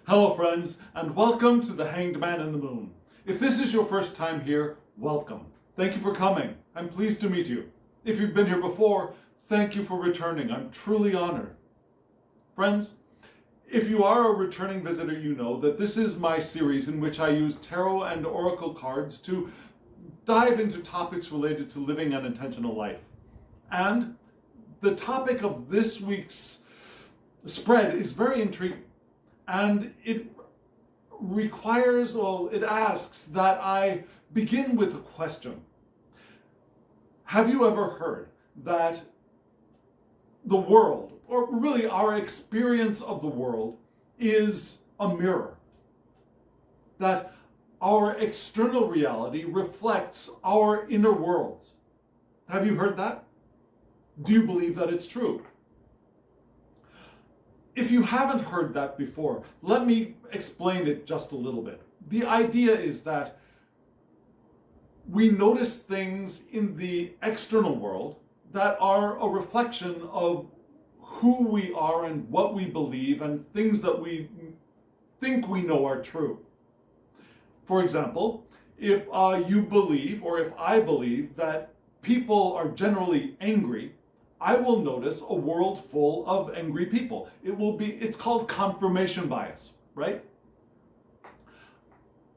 Hello friends, and welcome to the Hanged Man in the Moon. If this is your first time here, welcome. Thank you for coming. I'm pleased to meet you. If you've been here before, thank you for returning. I'm truly honored. Friends, if you are a returning visitor, you know that this is my series in which I use tarot and oracle cards to dive into topics related to living an intentional life. And the topic of this week's spread is very intriguing. And it requires, or it asks, that I begin with a question. Have you ever heard that the world, or really our experience of the world, is a mirror? That our external reality reflects our inner worlds. Have you heard that? Do you believe that it's true? If you haven't heard that before, let me explain it just a little bit. The idea is that we notice things in the external world that are a reflection of who we are and what we believe and things that we think we know are true. For example, if you believe, or if I believe, that people are generally angry, I will notice a world full of angry people. It's called confirmation bias, right?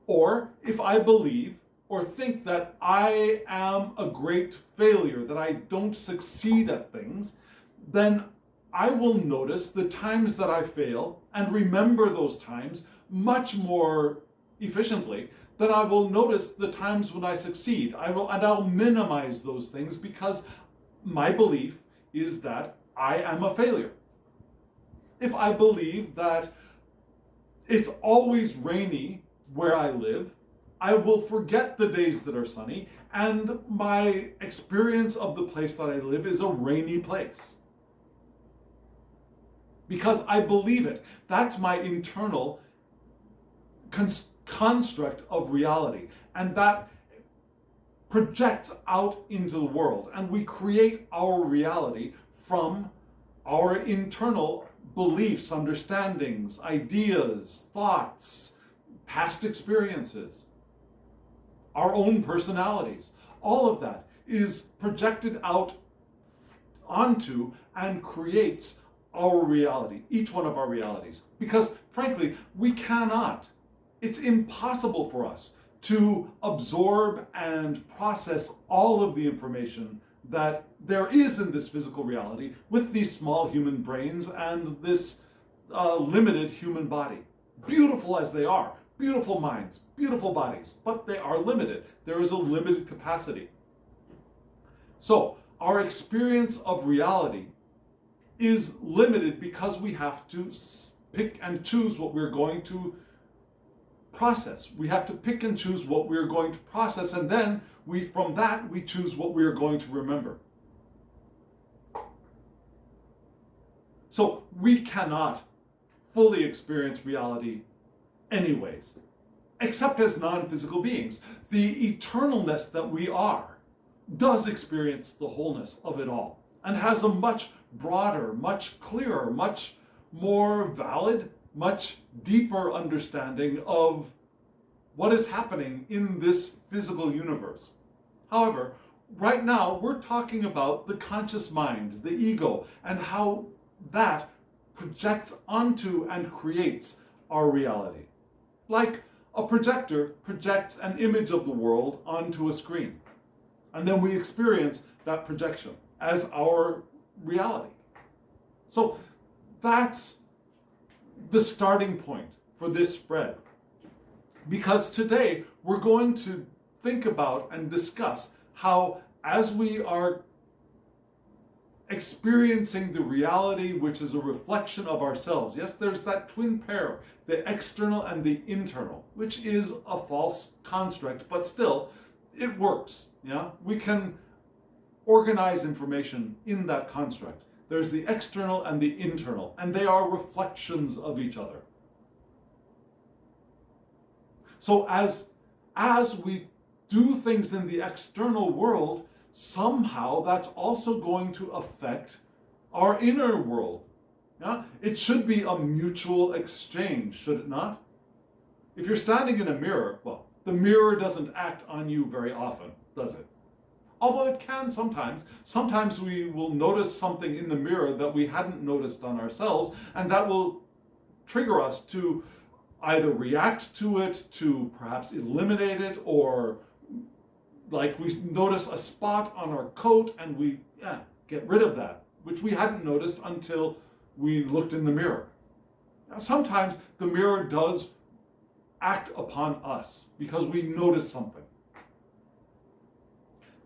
Or if I believe or think that I am a great failure, that I don't succeed at things, then I will notice the times that I fail and remember those times much more efficiently than I will notice the times when I succeed. I'll minimize those things because my belief is that I am a failure. If I believe that it's always rainy where I live, I will forget the days that are sunny, and my experience of the place that I live is a rainy place. Because I believe it. That's my internal construct of reality. And that projects out into the world, and we create our reality from our internal beliefs, understandings, ideas, thoughts, past experiences, our own personalities. All of that is projected out onto and creates our reality, each one of our realities. Because frankly, it's impossible for us to absorb and process all of the information that there is in this physical reality with these small human brains and this limited human body. Beautiful as they are, beautiful minds, beautiful bodies, but they are limited. There is a limited capacity. So our experience of reality is limited because we have to pick and choose what we're going to process. We have to pick and choose what we're going to process, and then from that we choose what we're going to remember. So we cannot fully experience reality anyways, except as non-physical beings. The eternalness that we are does experience the wholeness of it all, and has a much broader, much clearer, much more valid, much deeper understanding of what is happening in this physical universe. However, right now we're talking about the conscious mind, the ego, and how that projects onto and creates our reality. Like a projector projects an image of the world onto a screen, and then we experience that projection as our reality. So that's the starting point for this spread. Because today we're going to think about and discuss how, as we are experiencing the reality which is a reflection of ourselves, yes, there's that twin pair, the external and the internal, which is a false construct, but still, it works. Yeah, we can organize information in that construct. There's the external and the internal, and they are reflections of each other. So as we do things in the external world, somehow that's also going to affect our inner world. Yeah? It should be a mutual exchange, should it not? If you're standing in a mirror, well, the mirror doesn't act on you very often, does it? Although it can sometimes. Sometimes we will notice something in the mirror that we hadn't noticed on ourselves, and that will trigger us to either react to it, to perhaps eliminate it, or like we notice a spot on our coat and we get rid of that, which we hadn't noticed until we looked in the mirror. Now, sometimes the mirror does act upon us because we notice something.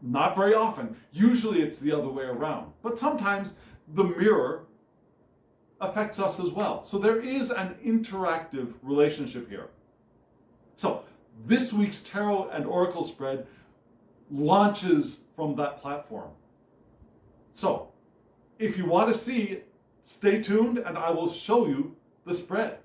Not very often. Usually it's the other way around. But sometimes the mirror affects us as well. So there is an interactive relationship here. So this week's Tarot and Oracle spread launches from that platform. So if you want to see it, stay tuned and I will show you the spread.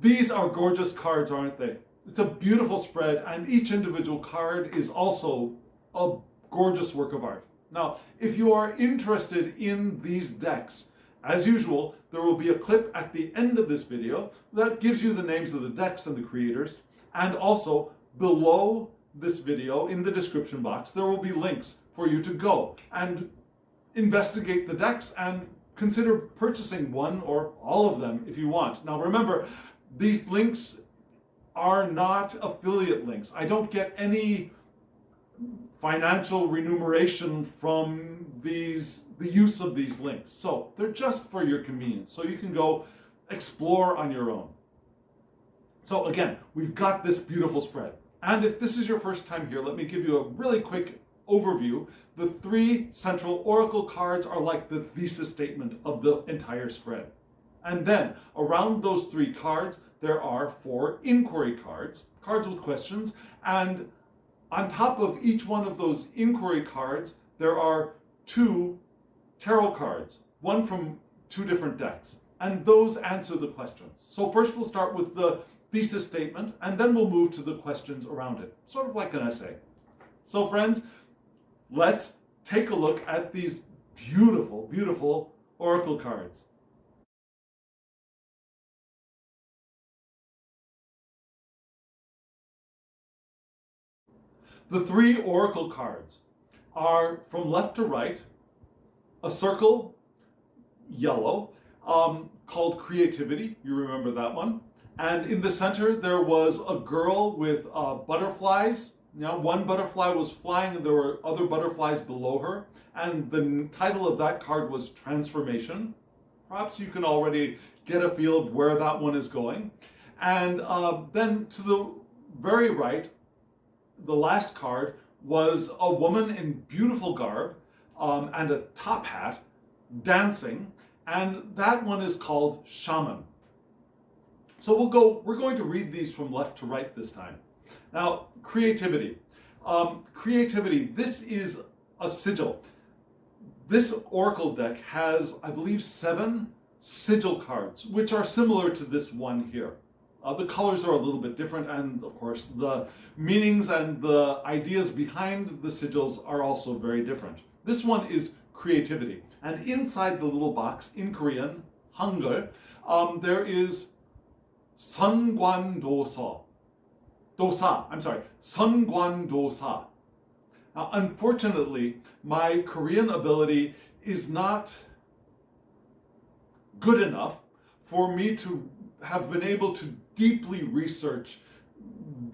These are gorgeous cards, aren't they? It's a beautiful spread, and each individual card is also a gorgeous work of art. Now, if you are interested in these decks, as usual, there will be a clip at the end of this video that gives you the names of the decks and the creators, and also below this video in the description box, there will be links for you to go and investigate the decks and consider purchasing one or all of them if you want. Now remember, these links are not affiliate links. I don't get any financial remuneration from the use of these links. So they're just for your convenience. So you can go explore on your own. So again, we've got this beautiful spread. And if this is your first time here, let me give you a really quick overview. The three central oracle cards are like the thesis statement of the entire spread. And then around those three cards, there are four inquiry cards, cards with questions. And on top of each one of those inquiry cards, there are two tarot cards, one from two different decks. And those answer the questions. So first we'll start with the thesis statement, and then we'll move to the questions around it, sort of like an essay. So friends, let's take a look at these beautiful, beautiful oracle cards. The three oracle cards are from left to right, a circle, yellow, called creativity. You remember that one. And in the center, there was a girl with butterflies. Now, one butterfly was flying and there were other butterflies below her. And the title of that card was Transformation. Perhaps you can already get a feel of where that one is going. And then to the very right, the last card was a woman in beautiful garb and a top hat dancing. And that one is called Shaman. So we're going to read these from left to right this time. Now, creativity. Creativity, this is a sigil. This oracle deck has, I believe, 7 sigil cards, which are similar to this one here. The colors are a little bit different, and of course, the meanings and the ideas behind the sigils are also very different. This one is creativity. And inside the little box, in Korean, Hangul, there is 선관도서. 선관도사. Now, unfortunately, my Korean ability is not good enough for me to have been able to deeply research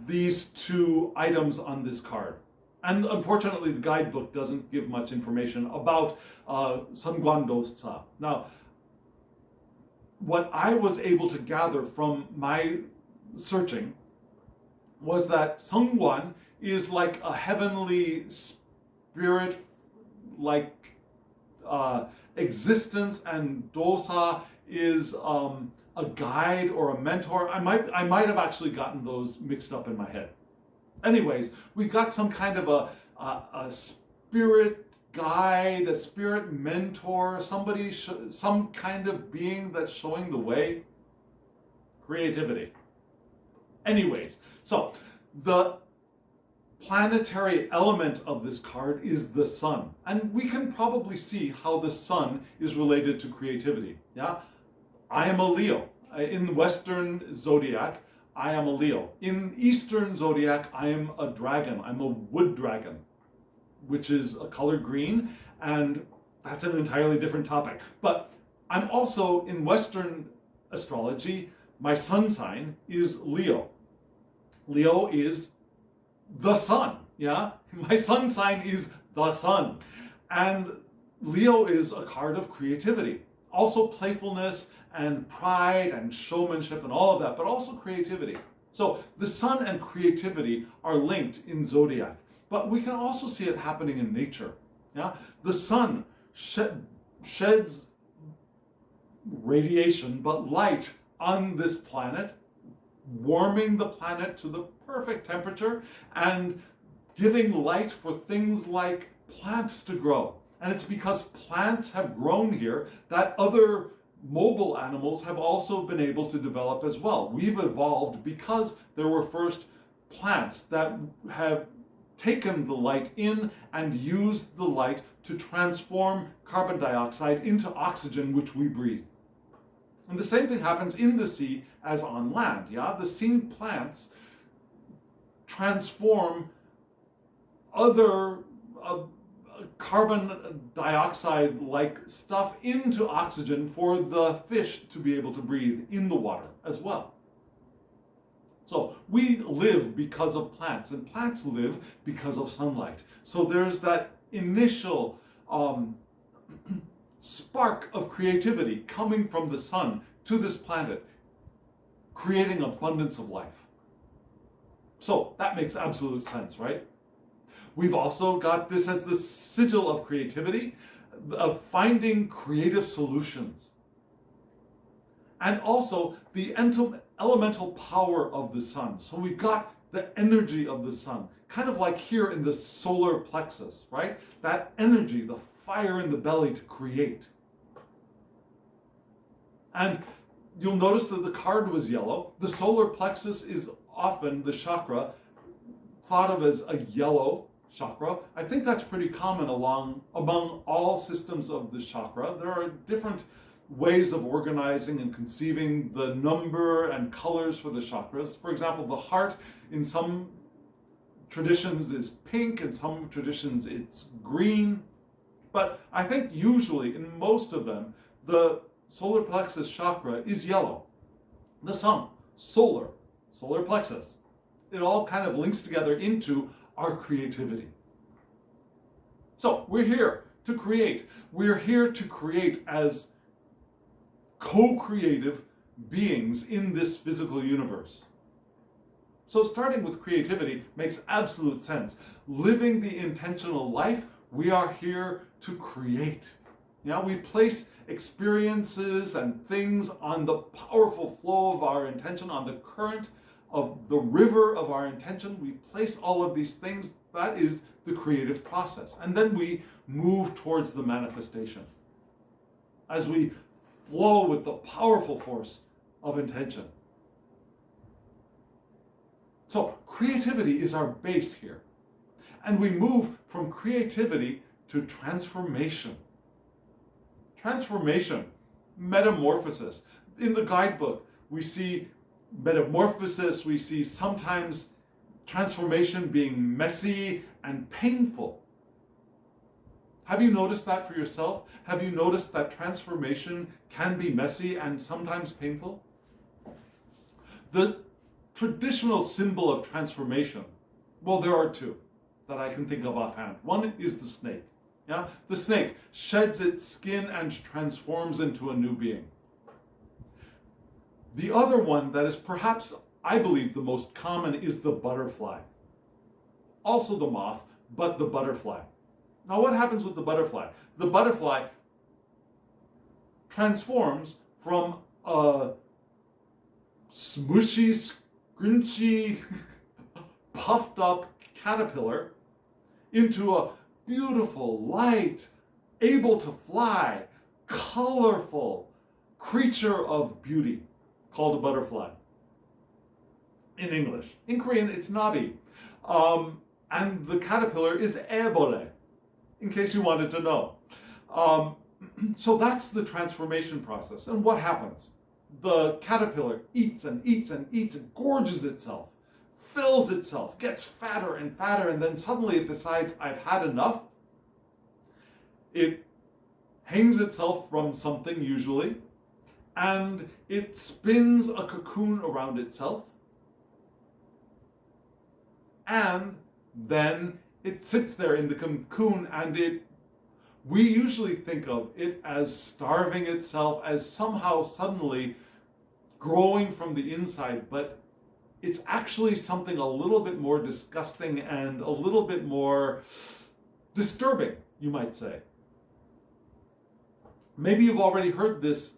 these two items on this card. And unfortunately, the guidebook doesn't give much information about 선관도사. Now, what I was able to gather from my searching was that Seongwan is like a heavenly spirit, like existence, and dosa is a guide or a mentor. I might have actually gotten those mixed up in my head. Anyways, we've got some kind of a spirit guide, a spirit mentor, somebody, some kind of being that's showing the way. Creativity. Anyways, so the planetary element of this card is the sun. And we can probably see how the sun is related to creativity. Yeah, I am a Leo. In Western zodiac, I am a Leo. In Eastern zodiac, I am a dragon. I'm a wood dragon, which is a color green, and that's an entirely different topic. But I'm also, in Western astrology, my sun sign is Leo. Leo is the sun, yeah? My sun sign is the sun. And Leo is a card of creativity. Also playfulness and pride and showmanship and all of that, but also creativity. So the sun and creativity are linked in zodiac, but we can also see it happening in nature. Yeah, the sun sheds radiation, but light on this planet, warming the planet to the perfect temperature and giving light for things like plants to grow. And it's because plants have grown here that other mobile animals have also been able to develop as well. We've evolved because there were first plants that have taken the light in and used the light to transform carbon dioxide into oxygen, which we breathe. And the same thing happens in the sea as on land. Yeah, the sea plants transform other carbon dioxide like stuff into oxygen for the fish to be able to breathe in the water as well. So we live because of plants, and plants live because of sunlight. So there's that initial spark of creativity coming from the sun to this planet, creating abundance of life. So that makes absolute sense, right? We've also got this as the sigil of creativity, of finding creative solutions. And also the elemental power of the sun. So we've got the energy of the sun, kind of like here in the solar plexus, right? That energy, the fire in the belly to create. And you'll notice that the card was yellow. The solar plexus is often the chakra thought of as a yellow chakra. I think that's pretty common among all systems of the chakra. There are different ways of organizing and conceiving the number and colors for the chakras. For example, the heart in some traditions is pink, in some traditions it's green. But I think usually in most of them, the solar plexus chakra is yellow. The sun, solar plexus. It all kind of links together into our creativity. So we're here to create. We're here to create as co-creative beings in this physical universe. So starting with creativity makes absolute sense. Living the intentional life, we are here to create. Now we place experiences and things on the powerful flow of our intention, on the current of the river of our intention. We place all of these things. That is the creative process. And then we move towards the manifestation as we flow with the powerful force of intention. So creativity is our base here. And we move from creativity to transformation. Transformation, metamorphosis. In the guidebook, we see metamorphosis, we see sometimes transformation being messy and painful. Have you noticed that for yourself? Have you noticed that transformation can be messy and sometimes painful? The traditional symbol of transformation, well, there are two that I can think of offhand. One is the snake. Yeah? The snake sheds its skin and transforms into a new being. The other one that is perhaps, I believe, the most common is the butterfly. Also the moth, but the butterfly. Now what happens with the butterfly? The butterfly transforms from a smushy, scrunchy, puffed up caterpillar into a beautiful, light, able to fly, colorful creature of beauty called a butterfly. in English. In Korean, it's nabi. And the caterpillar is ebole, in case you wanted to know. So that's the transformation process. And what happens? The caterpillar eats and eats and eats and gorges itself, fills itself, gets fatter and fatter, and then suddenly it decides, I've had enough. It hangs itself from something usually, and it spins a cocoon around itself, and then it sits there in the cocoon, and we usually think of it as starving itself, as somehow suddenly growing from the inside, but it's actually something a little bit more disgusting and a little bit more disturbing, you might say. Maybe you've already heard this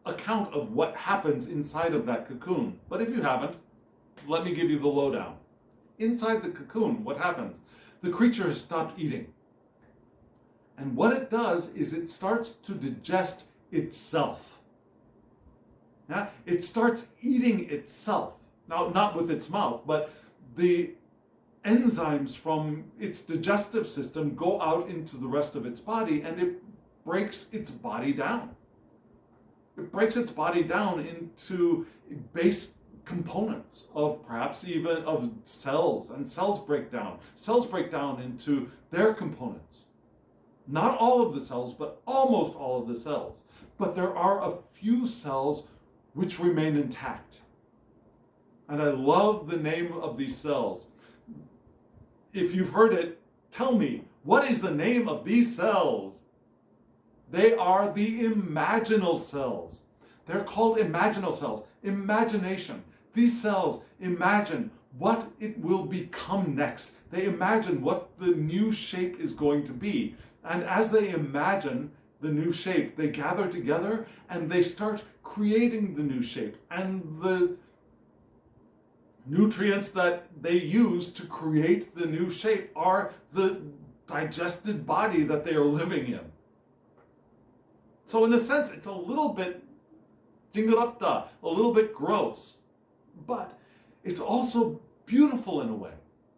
account of what happens inside of that cocoon, but if you haven't, let me give you the lowdown. Inside the cocoon, what happens? The creature has stopped eating. And what it does is it starts to digest itself. Yeah? It starts eating itself. Now, not with its mouth, but the enzymes from its digestive system go out into the rest of its body, and it breaks its body down. It breaks its body down into base components of perhaps even of cells, and cells break down. Cells break down into their components. Not all of the cells, but almost all of the cells. But there are a few cells which remain intact. And I love the name of these cells. If you've heard it, tell me, what is the name of these cells? They are the imaginal cells. They're called imaginal cells. Imagination. These cells imagine what it will become next. They imagine what the new shape is going to be. And as they imagine the new shape, they gather together and they start creating the new shape. And the nutrients that they use to create the new shape are the digested body that they are living in. So in a sense, it's a little bit jingarapta, a little bit gross, but it's also beautiful in a way.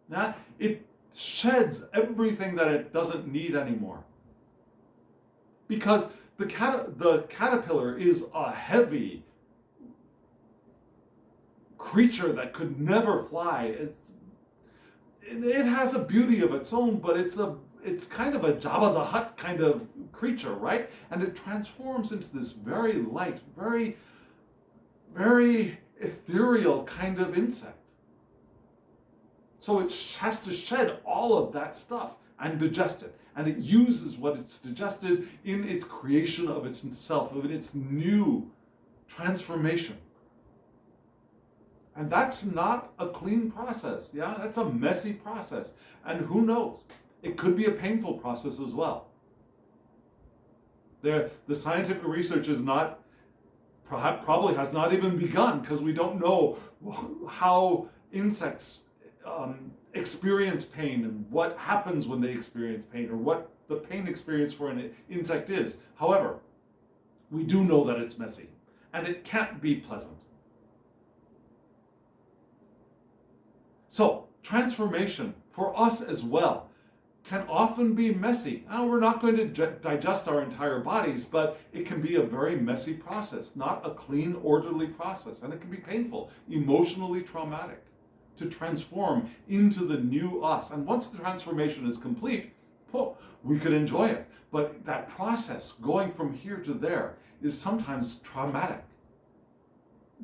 Now, it sheds everything that it doesn't need anymore. Because the caterpillar is a heavy creature that could never fly. It has a beauty of its own, but it's kind of a Jabba the Hutt kind of creature, right? And it transforms into this very light, very, very ethereal kind of insect. So it has to shed all of that stuff and digest it. And it uses what it's digested in its creation of itself, of its new transformation. And that's not a clean process, yeah? That's a messy process. And who knows? It could be a painful process as well. The scientific research is not, probably has not even begun, because we don't know how insects experience pain and what happens when they experience pain, or what the pain experience for an insect is. However, we do know that it's messy and it can't be pleasant. So transformation for us as well can often be messy. Now, we're not going to digest our entire bodies, but it can be a very messy process, not a clean, orderly process, and it can be painful, emotionally traumatic to transform into the new us. And once the transformation is complete, we could enjoy it. But that process, going from here to there, is sometimes traumatic.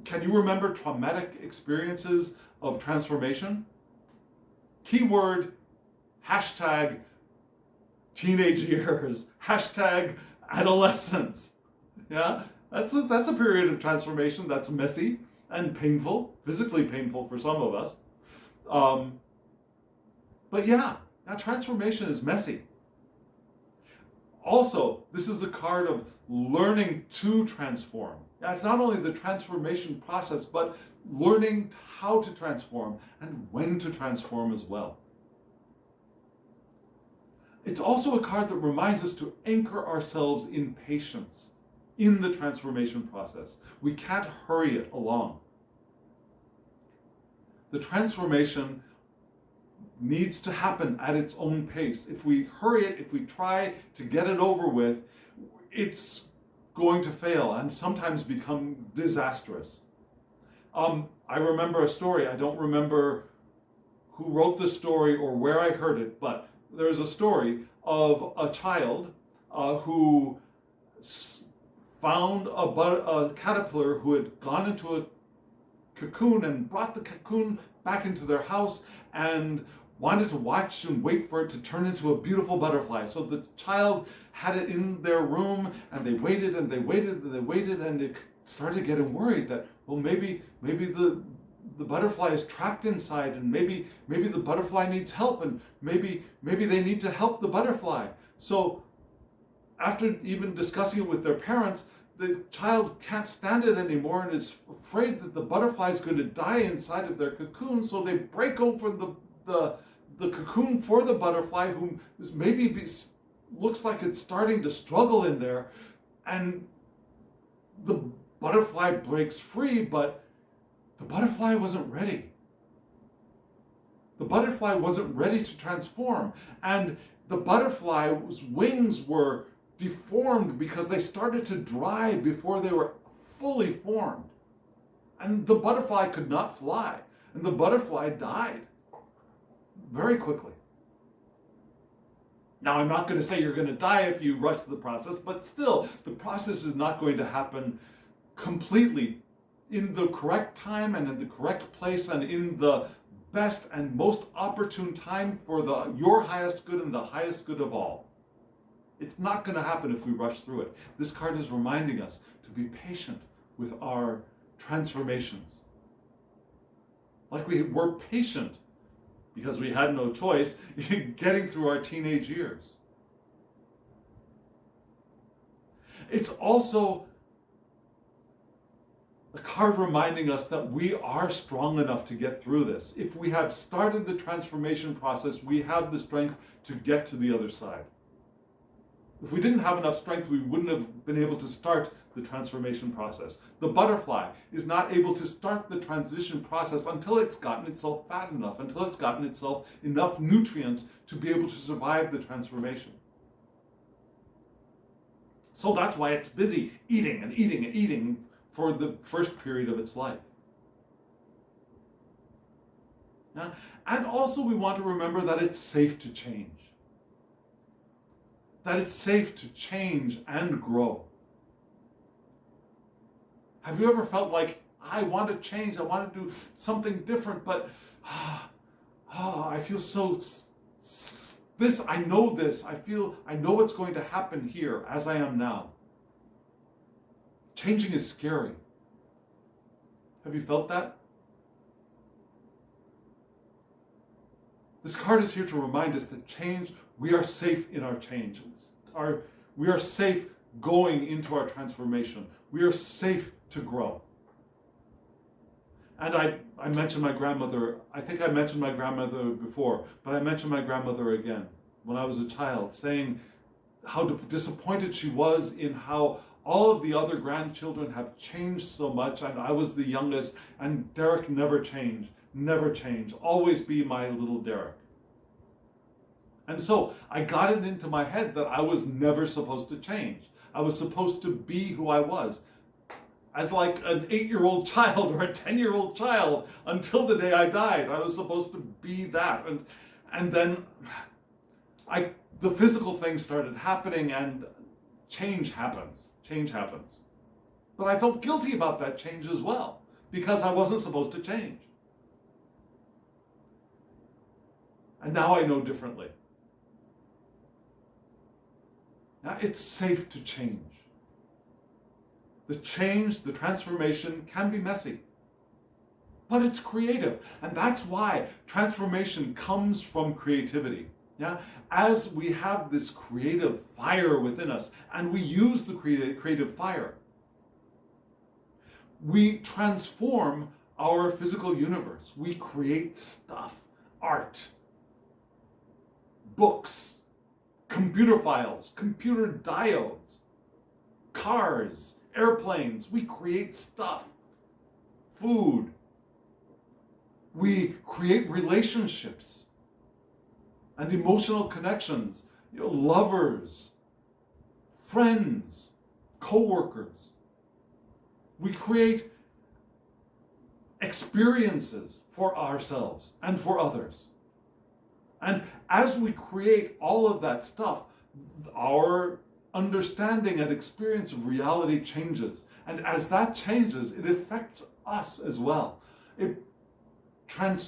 Can you remember traumatic experiences of transformation? Keyword, hashtag teenage years, hashtag adolescence. Yeah, that's a period of transformation that's messy and painful, physically painful for some of us. But yeah, now transformation is messy. Also, this is a card of learning to transform. Now, it's not only the transformation process, but learning how to transform and when to transform as well. It's also a card that reminds us to anchor ourselves in patience in the transformation process. We can't hurry it along. The transformation needs to happen at its own pace. If we hurry it, if we try to get it over with, it's going to fail and sometimes become disastrous. I remember a story. I don't remember who wrote the story or where I heard it, but there's a story of a child who found a caterpillar who had gone into a cocoon and brought the cocoon back into their house and wanted to watch and wait for it to turn into a beautiful butterfly. So the child had it in their room, and they waited and they waited and they waited, and it started getting worried that, well, maybe the butterfly is trapped inside, and maybe the butterfly needs help, and maybe they need to help the butterfly. So after even discussing it with their parents, the child can't stand it anymore and is afraid that the butterfly is going to die inside of their cocoon. So they break open the cocoon for the butterfly, who looks like it's starting to struggle in there, and the butterfly breaks free, but the butterfly wasn't ready. The butterfly wasn't ready to transform, and the butterfly's wings were deformed because they started to dry before they were fully formed. And the butterfly could not fly, and the butterfly died very quickly. Now, I'm not going to say you're going to die if you rush the process, but still, the process is not going to happen completely in the correct time and in the correct place and in the best and most opportune time for your highest good and the highest good of all. It's not going to happen if we rush through it. This card is reminding us to be patient with our transformations. Like we were patient because we had no choice in getting through our teenage years. It's also a card reminding us that we are strong enough to get through this. If we have started the transformation process, we have the strength to get to the other side. If we didn't have enough strength, we wouldn't have been able to start the transformation process. The butterfly is not able to start the transition process until it's gotten itself fat enough, until it's gotten itself enough nutrients to be able to survive the transformation. So that's why it's busy eating and eating and eating for the first period of its life. Yeah? And also we want to remember that it's safe to change. That it's safe to change and grow. Have you ever felt like, I want to change, I want to do something different, but I feel I know this, I know what's going to happen here as I am now. Changing is scary. Have you felt that? This card is here to remind us that change, we are safe in our changes. We are safe going into our transformation. We are safe to grow. And I mentioned my grandmother. I think I mentioned my grandmother before, but I mentioned my grandmother again when I was a child, saying how disappointed she was in how all of the other grandchildren have changed so much, and I was the youngest, and Derek never changed, always be my little Derek. And so I got it into my head that I was never supposed to change. I was supposed to be who I was. As like an 8-year-old child or a 10-year-old child until the day I died. I was supposed to be that. And then the physical things started happening and change happens. Change happens. But I felt guilty about that change as well because I wasn't supposed to change. And now I know differently. Now it's safe to change. The change, the transformation can be messy, but it's creative. And that's why transformation comes from creativity. Yeah? As we have this creative fire within us and we use the creative fire, we transform our physical universe. We create stuff, art, books, computer files, computer diodes, cars, airplanes. We create stuff, food. We create relationships and emotional connections, lovers, friends, co-workers. We create experiences for ourselves and for others. And as we create all of that stuff, our understanding and experience of reality changes. And as that changes, it affects us as well. It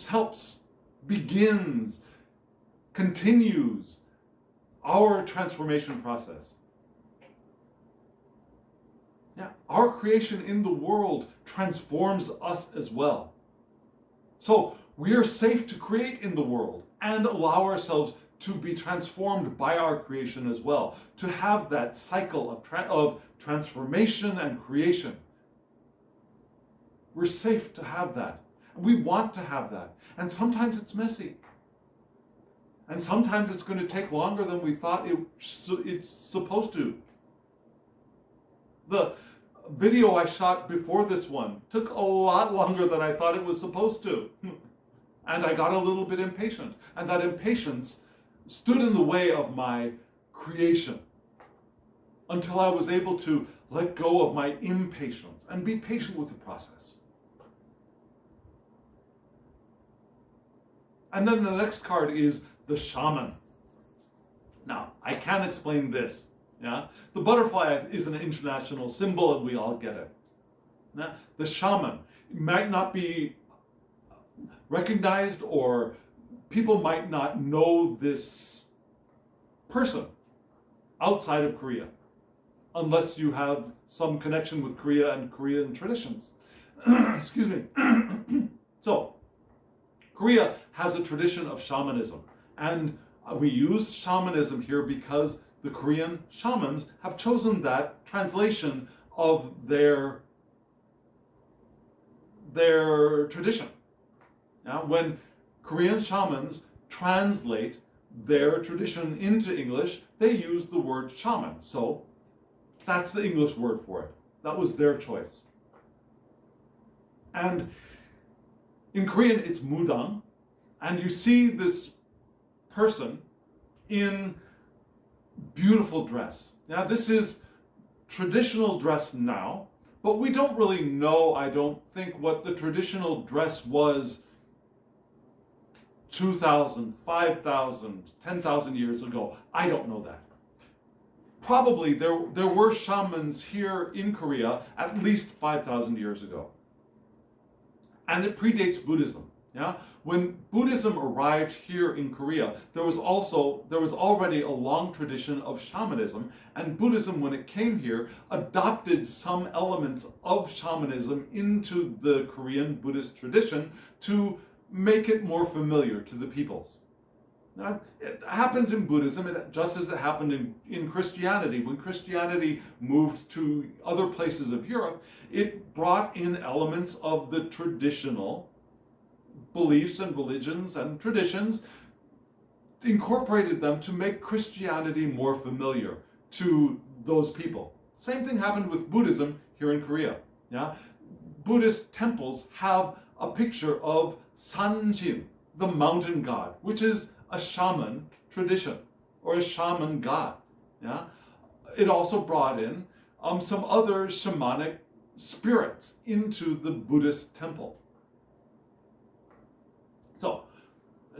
helps, begins, continues our transformation process. Yeah, our creation in the world transforms us as well. So we are safe to create in the world and allow ourselves to be transformed by our creation as well, to have that cycle of transformation and creation. We're safe to have that. We want to have that. And sometimes it's messy. And sometimes it's going to take longer than we thought it's supposed to. The video I shot before this one took a lot longer than I thought it was supposed to. And I got a little bit impatient. And that impatience stood in the way of my creation until I was able to let go of my impatience and be patient with the process. And then the next card is the Shaman. Now, I can explain this. Yeah? The butterfly is an international symbol and we all get it. Now, the Shaman might not be recognized, or people might not know this person outside of Korea unless you have some connection with Korea and Korean traditions. Excuse me. So, Korea has a tradition of shamanism, and we use shamanism here because the Korean shamans have chosen that translation of their tradition. Now, when Korean shamans translate their tradition into English, they use the word shaman. So that's the English word for it. That was their choice. And in Korean, it's mudang. And you see this person in beautiful dress. Now, this is traditional dress now, but we don't really know, I don't think, what the traditional dress was 2,000, 5,000, 10,000 years ago. I don't know that. Probably there were shamans here in Korea at least 5,000 years ago. And it predates Buddhism. Yeah? When Buddhism arrived here in Korea, there was already a long tradition of shamanism, and Buddhism, when it came here, adopted some elements of shamanism into the Korean Buddhist tradition to make it more familiar to the peoples. Now, it happens in Buddhism just as it happened in Christianity. When Christianity moved to other places of Europe, it brought in elements of the traditional beliefs and religions and traditions, incorporated them to make Christianity more familiar to those people. Same thing happened with Buddhism here in Korea. Yeah? Buddhist temples have a picture of Sanjin, the mountain god, which is a shaman tradition or a shaman god. Yeah? It also brought in some other shamanic spirits into the Buddhist temple. So,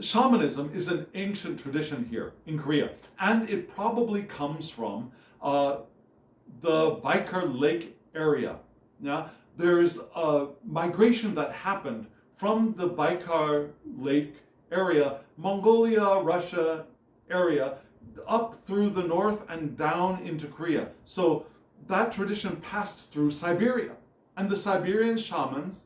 shamanism is an ancient tradition here in Korea, and it probably comes from the Baikal Lake area. Yeah? There's a migration that happened from the Baikal Lake area, Mongolia, Russia area, up through the north and down into Korea. So that tradition passed through Siberia. And the Siberian shamans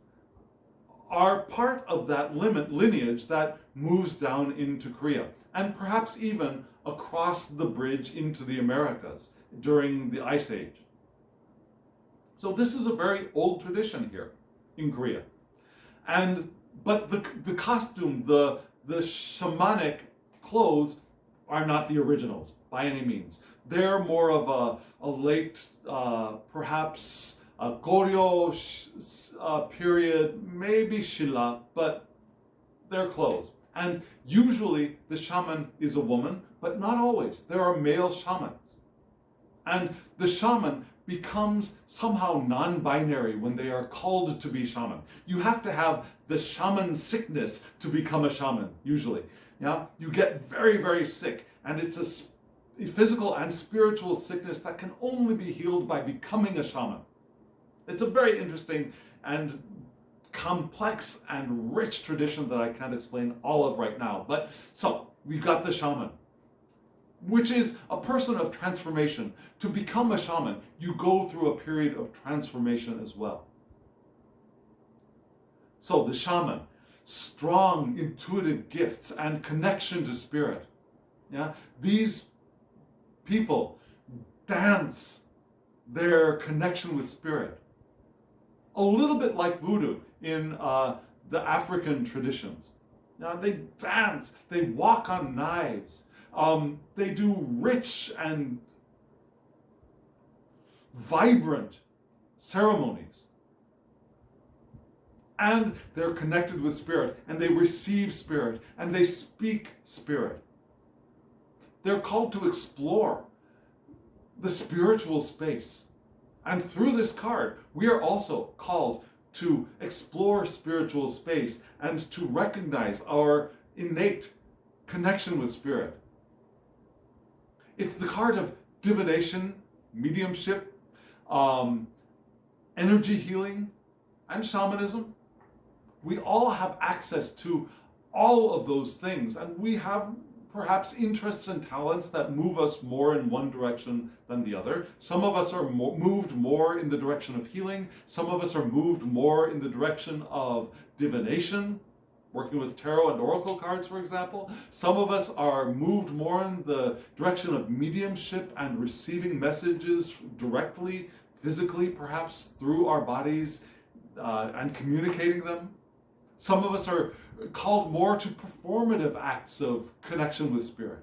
are part of that lineage that moves down into Korea, and perhaps even across the bridge into the Americas during the Ice Age. So this is a very old tradition here in Korea. But the costume, the shamanic clothes are not the originals by any means. They're more of a late, perhaps a Goryeo period, maybe Shilla, but their clothes. And usually the shaman is a woman, but not always. There are male shamans. And the shaman becomes somehow non-binary when they are called to be shaman. You have to have the shaman sickness to become a shaman, usually. Yeah? You get very, very sick, and it's a physical and spiritual sickness that can only be healed by becoming a shaman. It's a very interesting and complex and rich tradition that I can't explain all of right now. But so we've got the shaman, which is a person of transformation. To become a shaman, you go through a period of transformation as well. So the shaman, strong intuitive gifts and connection to spirit. Yeah, these people dance their connection with spirit. A little bit like voodoo in the African traditions. Now they dance, they walk on knives, they do rich and vibrant ceremonies. And they're connected with spirit, and they receive spirit, and they speak spirit. They're called to explore the spiritual space. And through this card, we are also called to explore spiritual space and to recognize our innate connection with spirit. It's the card of divination, mediumship, energy healing, and shamanism. We all have access to all of those things, and we have perhaps interests and talents that move us more in one direction than the other. Some of us are moved more in the direction of healing. Some of us are moved more in the direction of divination, working with tarot and oracle cards, for example. Some of us are moved more in the direction of mediumship and receiving messages directly, physically, perhaps through our bodies, and communicating them. Some of us are called more to performative acts of connection with spirit.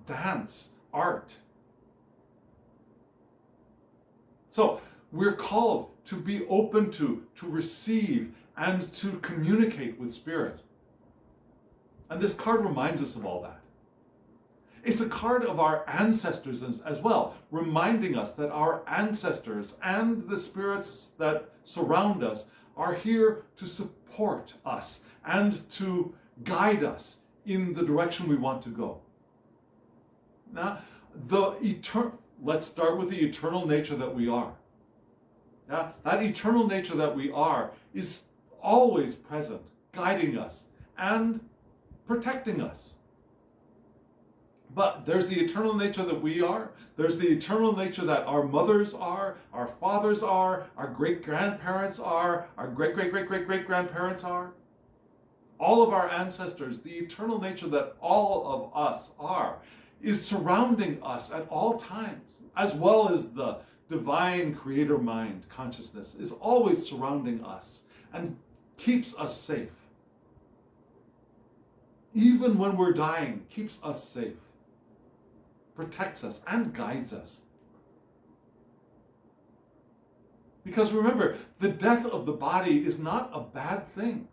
Dance, art. So we're called to be open to receive, and to communicate with spirit. And this card reminds us of all that. It's a card of our ancestors as well, reminding us that our ancestors and the spirits that surround us are here to support us and to guide us in the direction we want to go. Now, let's start with the eternal nature that we are. Yeah, that eternal nature that we are is always present, guiding us and protecting us. But there's the eternal nature that we are. There's the eternal nature that our mothers are, our fathers are, our great-grandparents are, our great-great-great-great-great-grandparents are. All of our ancestors, the eternal nature that all of us are, is surrounding us at all times, as well as the divine creator mind, consciousness, is always surrounding us and keeps us safe. Even when we're dying, keeps us safe, protects us, and guides us. Because remember, the death of the body is not a bad thing.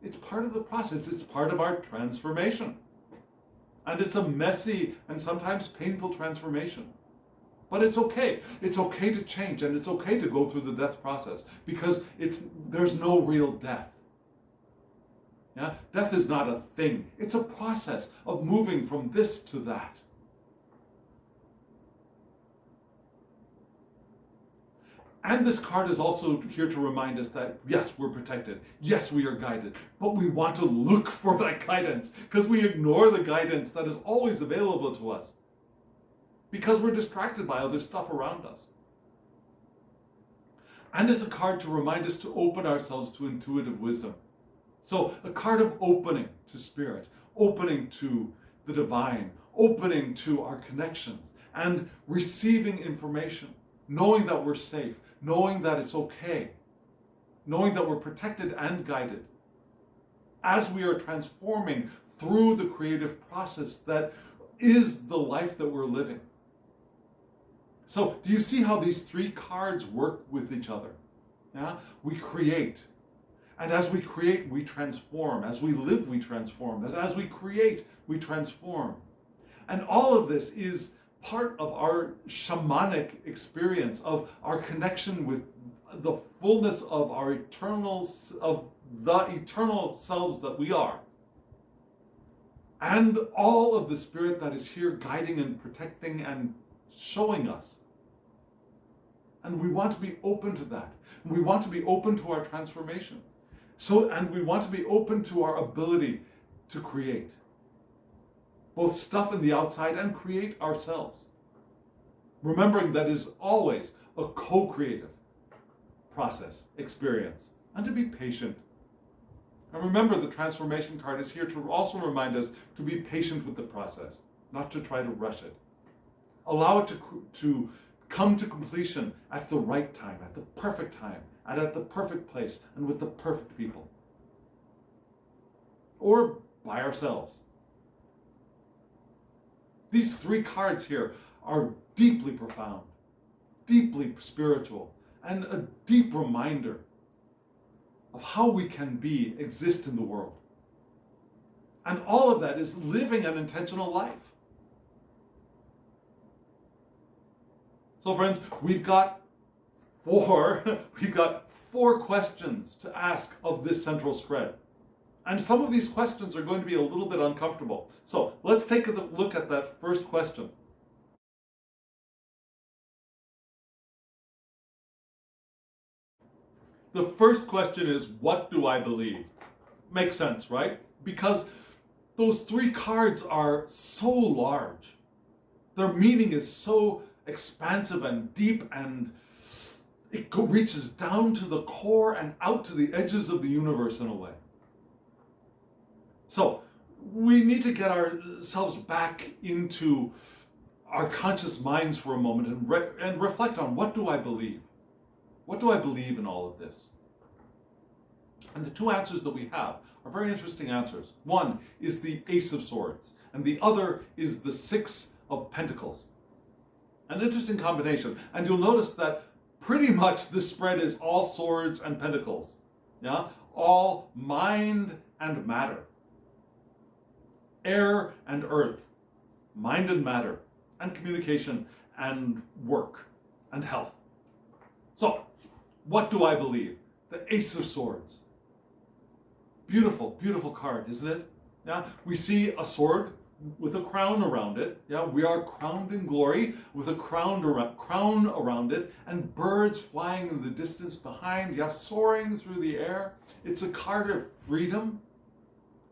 It's part of the process. It's part of our transformation. And it's a messy and sometimes painful transformation. But it's okay. It's okay to change, and it's okay to go through the death process, because there's no real death. Yeah? Death is not a thing. It's a process of moving from this to that. And this card is also here to remind us that, yes, we're protected. Yes, we are guided. But we want to look for that guidance, because we ignore the guidance that is always available to us, because we're distracted by other stuff around us. And it's a card to remind us to open ourselves to intuitive wisdom. So a card of opening to spirit, opening to the divine, opening to our connections, and receiving information, knowing that we're safe, knowing that it's okay, knowing that we're protected and guided as we are transforming through the creative process that is the life that we're living. So do you see how these three cards work with each other? Yeah? We create, And as we create, we transform. As we live, we transform. And as we create, we transform. And all of this is part of our shamanic experience, of our connection with the fullness of our of the eternal selves that we are. And all of the spirit that is here guiding and protecting and showing us. And we want to be open to that. We want to be open to our transformation. And we want to be open to our ability to create both stuff in the outside and create ourselves. Remembering that is always a co-creative process, experience, and to be patient. And remember, the transformation card is here to also remind us to be patient with the process, not to try to rush it. Allow it to come to completion at the right time, at the perfect time, and at the perfect place, and with the perfect people. Or by ourselves. These three cards here are deeply profound, deeply spiritual, and a deep reminder of how we can exist in the world. And all of that is living an intentional life. So friends, we've got four questions to ask of this central spread. And some of these questions are going to be a little bit uncomfortable. So let's take a look at that first question. The first question is, what do I believe? Makes sense, right? Because those three cards are so large. Their meaning is so expansive and deep, and it reaches down to the core and out to the edges of the universe in a way. So we need to get ourselves back into our conscious minds for a moment and reflect on, what do I believe? What do I believe in all of this? And the two answers that we have are very interesting answers. One is the Ace of Swords, and the other is the Six of Pentacles. An interesting combination. And you'll notice that pretty much this spread is all swords and pentacles. Yeah? All mind and matter. Air and earth. Mind and matter. And communication and work and health. So, what do I believe? The Ace of Swords. Beautiful, beautiful card, isn't it? Yeah? We see a sword with a crown around it. Yeah, we are crowned in glory with a crown around it, and birds flying in the distance behind, yeah, soaring through the air. It's a card of freedom,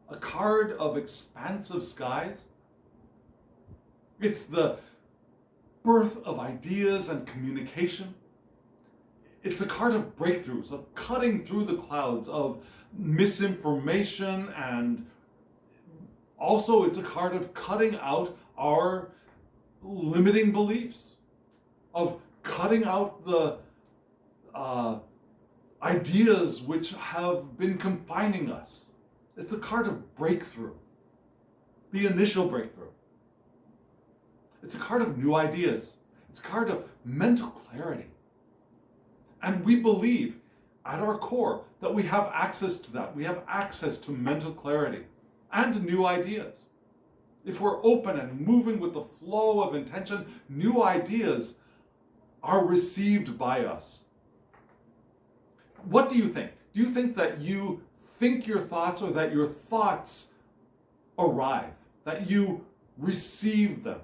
a card of expansive skies. It's the birth of ideas and communication. It's a card of breakthroughs, of cutting through the clouds of misinformation, and also it's a card of cutting out our limiting beliefs, of cutting out the ideas which have been confining us. It's a card of breakthrough, the initial breakthrough. It's a card of new ideas. It's a card of mental clarity. And we believe at our core that we have access to that. We have access to mental clarity and new ideas. If we're open and moving with the flow of intention, new ideas are received by us. What do you think? Do you think that you think your thoughts, or that your thoughts arrive, that you receive them?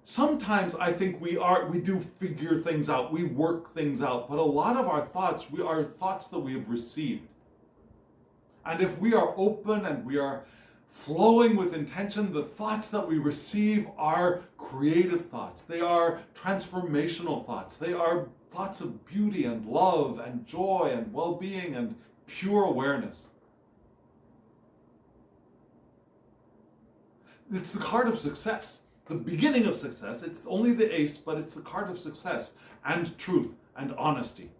Sometimes I think we do figure things out, we work things out, but a lot of our thoughts are thoughts that we have received. And if we are open and we are flowing with intention, the thoughts that we receive are creative thoughts. They are transformational thoughts. They are thoughts of beauty and love and joy and well-being and pure awareness. It's the card of success. The beginning of success. It's only the ace, but it's the card of success and truth and honesty.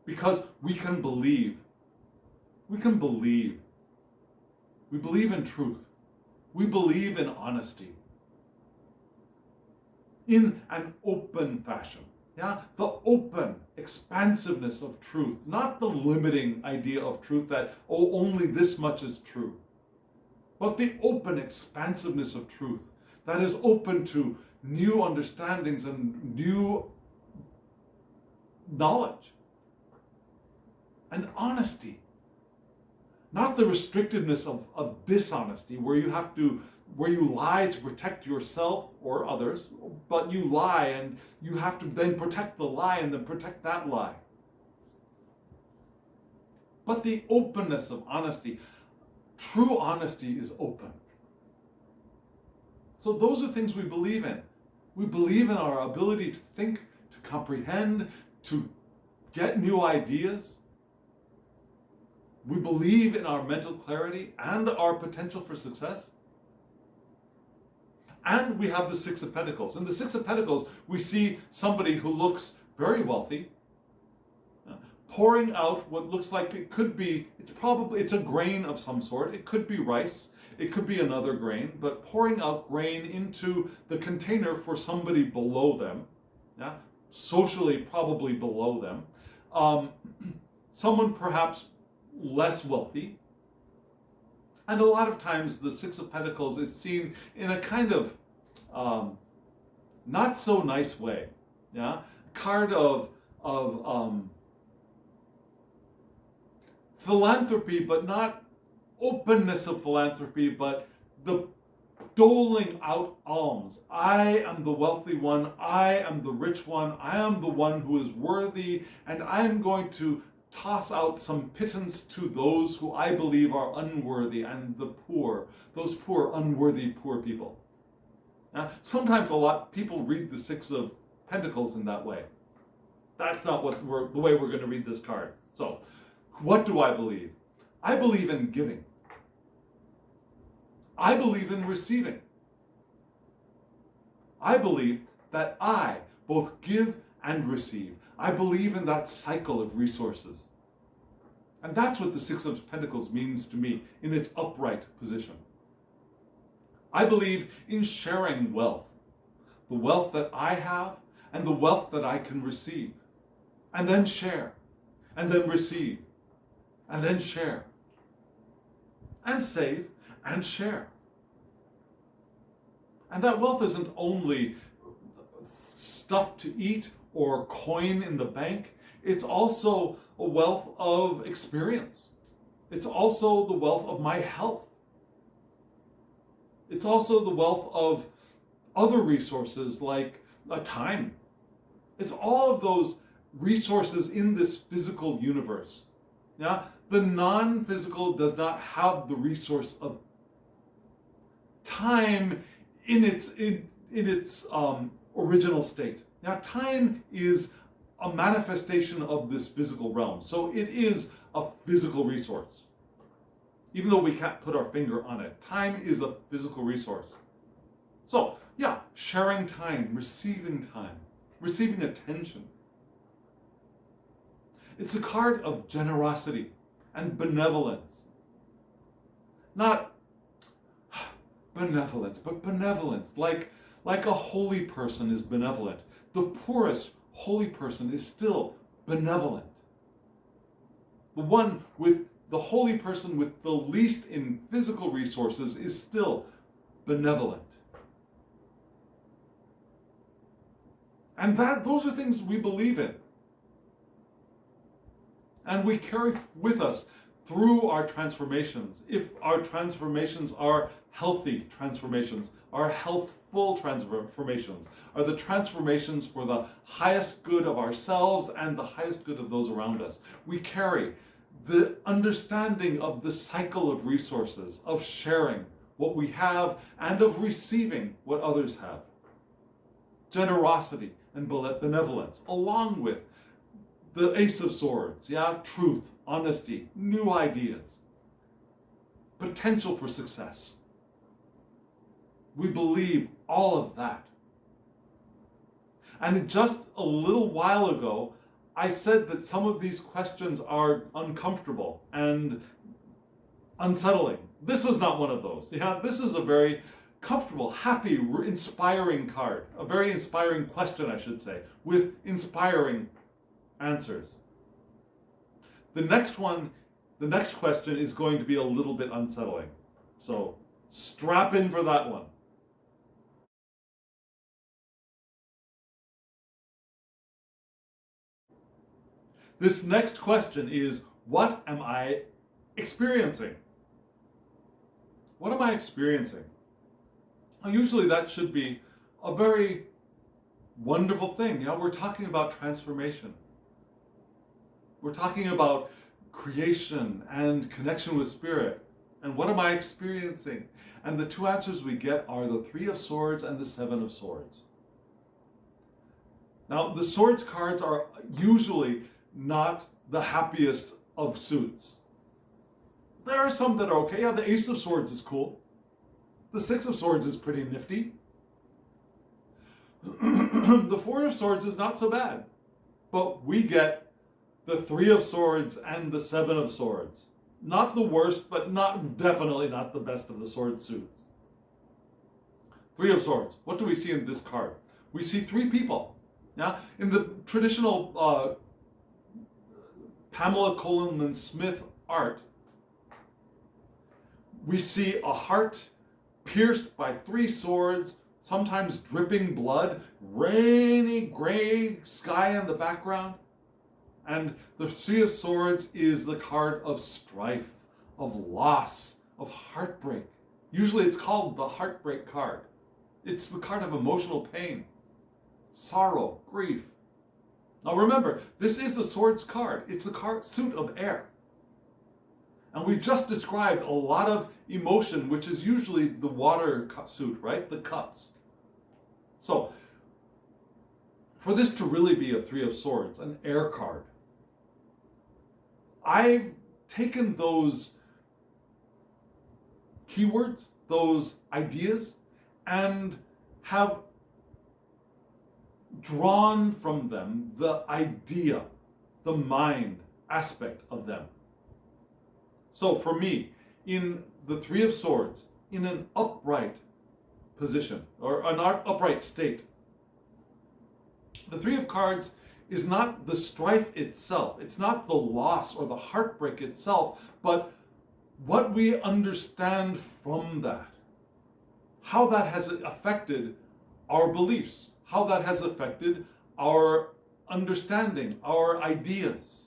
Because we can believe. We can believe. We believe in truth. We believe in honesty. In an open fashion. Yeah, the open expansiveness of truth, not the limiting idea of truth that, oh, only this much is true, but the open expansiveness of truth that is open to new understandings and new knowledge and honesty. Not the restrictiveness of dishonesty, where you lie to protect yourself or others, but you lie and you have to then protect the lie and then protect that lie. But the openness of honesty. True honesty is open. So those are things we believe in. We believe in our ability to think, to comprehend, to get new ideas. We believe in our mental clarity and our potential for success. And we have the Six of Pentacles. In the Six of Pentacles, we see somebody who looks very wealthy, pouring out what looks like it's a grain of some sort. It could be rice, it could be another grain, but pouring out grain into the container for somebody below them, yeah, socially probably below them, someone perhaps less wealthy. And a lot of times the Six of Pentacles is seen in a kind of not so nice way. Yeah, card of philanthropy, but not openness of philanthropy, but the doling out alms. I am the wealthy one, I am the rich one, I am the one who is worthy, and I am going to toss out some pittance to those who I believe are unworthy, and the poor, those poor, unworthy poor people. Now, sometimes people read the Six of Pentacles in that way. That's not the way we're going to read this card. So, what do I believe? I believe in giving. I believe in receiving. I believe that I both give and receive. I believe in that cycle of resources. And that's what the Six of Pentacles means to me in its upright position. I believe in sharing wealth. The wealth that I have and the wealth that I can receive. And then share. And then receive. And then share. And save and share. And that wealth isn't only stuff to eat or coin in the bank. It's also a wealth of experience. It's also the wealth of my health. It's also the wealth of other resources like time. It's all of those resources in this physical universe. Yeah? The non-physical does not have the resource of time in its original state. Now, time is a manifestation of this physical realm, so it is a physical resource. Even though we can't put our finger on it, time is a physical resource. So, yeah, sharing time, receiving attention. It's a card of generosity and benevolence. Not benevolence, but benevolence, like a holy person is benevolent. The poorest holy person is still benevolent. The holy person with the least in physical resources is still benevolent. And those are things we believe in. And we carry with us through our transformations. If our transformations are healthy transformations, are healthful transformations, are the transformations for the highest good of ourselves and the highest good of those around us. We carry the understanding of the cycle of resources, of sharing what we have and of receiving what others have. Generosity and benevolence, along with the Ace of Swords, truth, honesty, new ideas, potential for success. We believe all of that. And just a little while ago, I said that some of these questions are uncomfortable and unsettling. This was not one of those. This is a very comfortable, happy, inspiring card. A very inspiring question, I should say, with inspiring answers. The next question is going to be a little bit unsettling. So strap in for that one. This next question is, what am I experiencing? What am I experiencing? Now, usually that should be a very wonderful thing. You know, we're talking about transformation. We're talking about creation and connection with spirit. And what am I experiencing? And the two answers we get are the Three of Swords and the Seven of Swords. Now, the Swords cards are usually not the happiest of suits. There are some that are okay. Yeah, the Ace of Swords is cool. The Six of Swords is pretty nifty. The Four of Swords is not so bad. But we get the Three of Swords and the Seven of Swords. Not the worst, but definitely not the best of the sword suits. Three of Swords. What do we see in this card? We see three people. Yeah, in the traditional Pamela Coleman Smith art, we see a heart pierced by three swords, sometimes dripping blood, rainy gray sky in the background. And the Three of Swords is the card of strife, of loss, of heartbreak. Usually it's called the heartbreak card. It's the card of emotional pain, sorrow, grief. Now remember, this is the Swords card. It's the suit of air. And we've just described a lot of emotion, which is usually the water suit, right? The cups. So, for this to really be a Three of Swords, an air card, I've taken those keywords, those ideas, and have drawn from them the idea, the mind aspect of them. So for me, in the Three of Swords, in an upright position, or an upright state, the Three of Cards is not the strife itself. It's not the loss or the heartbreak itself, but what we understand from that. How that has affected our beliefs, how that has affected our understanding, our ideas,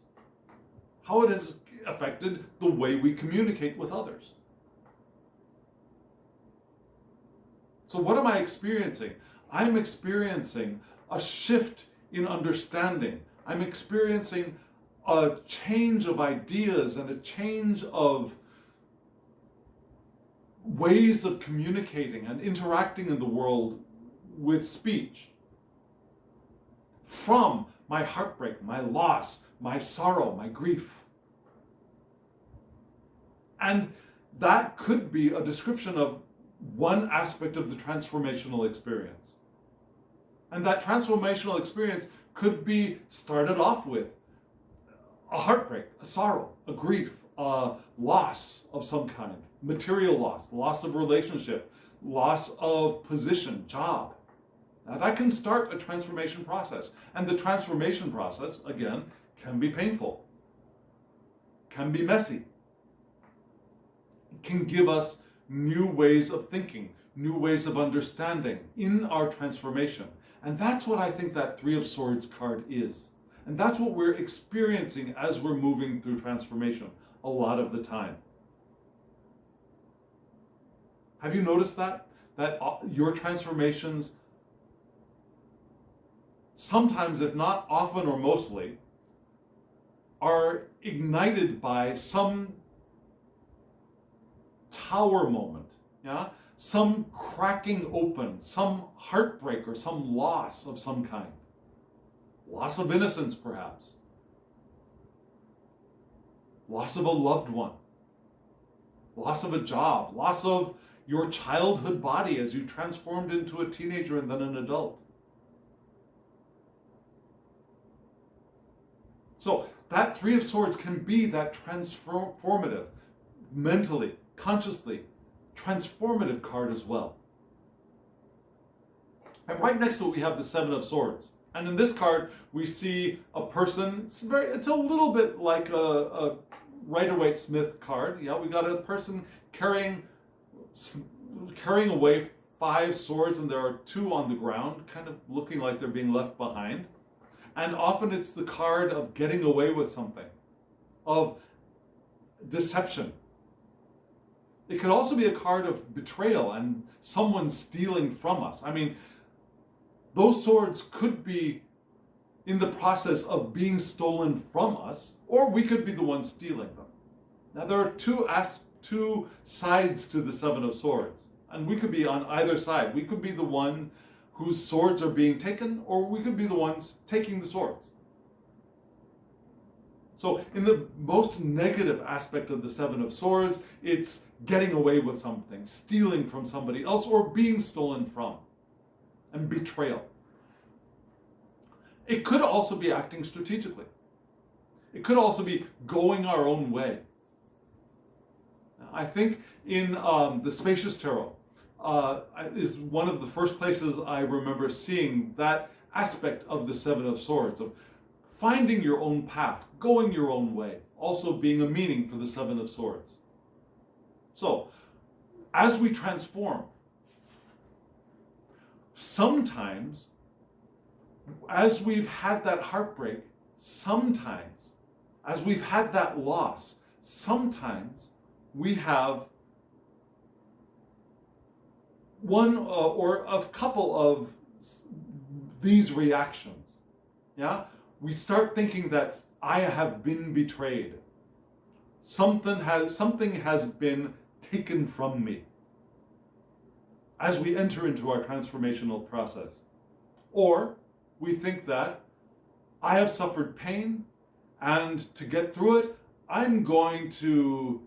how it has affected the way we communicate with others. So what am I experiencing? I'm experiencing a shift in understanding. I'm experiencing a change of ideas and a change of ways of communicating and interacting in the world with speech. From my heartbreak, my loss, my sorrow, my grief. And that could be a description of one aspect of the transformational experience. And that transformational experience could be started off with a heartbreak, a sorrow, a grief, a loss of some kind, material loss, loss of relationship, loss of position, job. Now that can start a transformation process. And the transformation process, again, can be painful, can be messy. It can give us new ways of thinking, new ways of understanding in our transformation. And that's what I think that Three of Swords card is. And that's what we're experiencing as we're moving through transformation a lot of the time. Have you noticed that? That your transformations, sometimes, if not often or mostly, are ignited by some tower moment, yeah? Some cracking open, some heartbreak or some loss of some kind. Loss of innocence, perhaps. Loss of a loved one. Loss of a job. Loss of your childhood body as you transformed into a teenager and then an adult. So that Three of Swords can be that transformative, mentally, consciously, transformative card as well. And right next to it, we have the Seven of Swords. And in this card, we see a person, it's a little bit like a Rider-Waite-Smith card. Yeah, we got a person carrying away 5 swords, and there are 2 on the ground, kind of looking like they're being left behind. And often it's the card of getting away with something, of deception. It could also be a card of betrayal and someone stealing from us. I mean, those swords could be in the process of being stolen from us, or we could be the ones stealing them. Now, there are two sides to the Seven of Swords, and we could be on either side. We could be the one whose swords are being taken, or we could be the ones taking the swords. So in the most negative aspect of the Seven of Swords, it's getting away with something, stealing from somebody else, or being stolen from, and betrayal. It could also be acting strategically. It could also be going our own way. I think in the Spacious Tarot is one of the first places I remember seeing that aspect of the Seven of Swords, of finding your own path, going your own way, also being a meaning for the Seven of Swords. So, as we transform, sometimes, as we've had that heartbreak, sometimes, as we've had that loss, sometimes we have one or a couple of these reactions. Yeah? We start thinking that I have been betrayed. Something has been taken from me as we enter into our transformational process. Or we think that I have suffered pain, and to get through it, I'm going to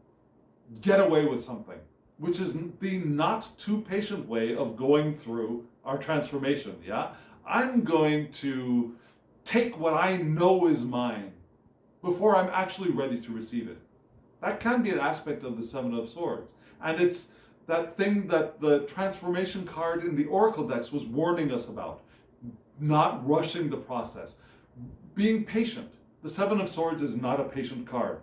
get away with something, which is the not too patient way of going through our transformation. Yeah, I'm going to take what I know is mine before I'm actually ready to receive it. That can be an aspect of the Seven of Swords. And it's that thing that the transformation card in the Oracle decks was warning us about. Not rushing the process. Being patient. The Seven of Swords is not a patient card.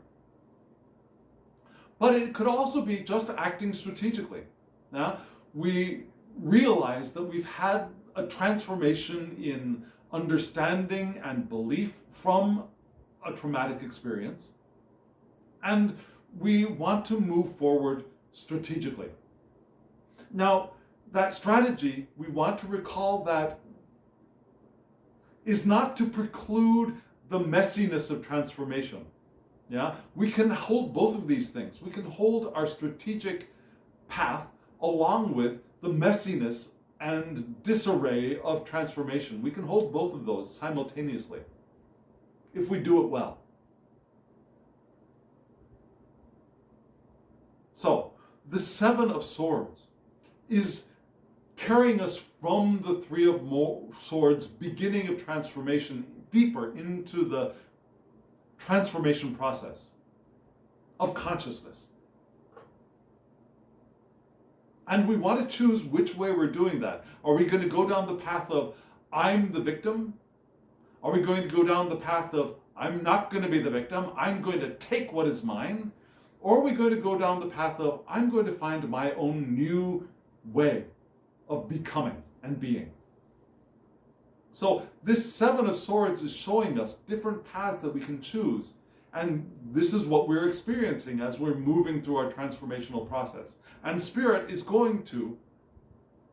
But it could also be just acting strategically. Now, we realize that we've had a transformation in understanding and belief from a traumatic experience, and we want to move forward strategically. Now, that strategy, we want to recall that is not to preclude the messiness of transformation. Yeah, we can hold both of these things. We can hold our strategic path along with the messiness and disarray of transformation. We can hold both of those simultaneously if we do it well. So, the Seven of Swords is carrying us from the Three of Swords, beginning of transformation, deeper into the transformation process of consciousness. And we want to choose which way we're doing that. Are we going to go down the path of, I'm the victim? Are we going to go down the path of, I'm not going to be the victim, I'm going to take what is mine? Or are we going to go down the path of, I'm going to find my own new way of becoming and being? So this Seven of Swords is showing us different paths that we can choose. And this is what we're experiencing as we're moving through our transformational process. And Spirit is going to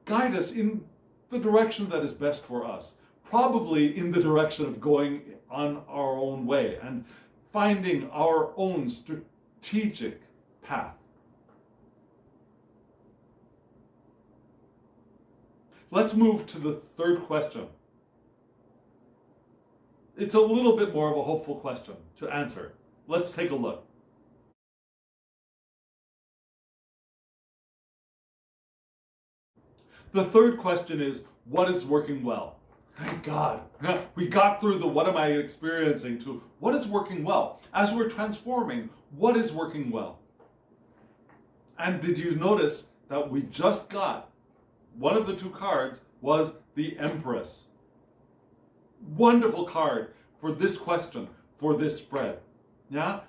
guide us in the direction that is best for us. Probably in the direction of going on our own way and finding our own strategic path. Let's move to the third question. It's a little bit more of a hopeful question to answer. Let's take a look. The third question is, what is working well? Thank God. We got through the what am I experiencing to what is working well. As we're transforming, what is working well? And did you notice that we just got, one of the two cards was the Empress. Wonderful card for this question, for this spread. Yeah?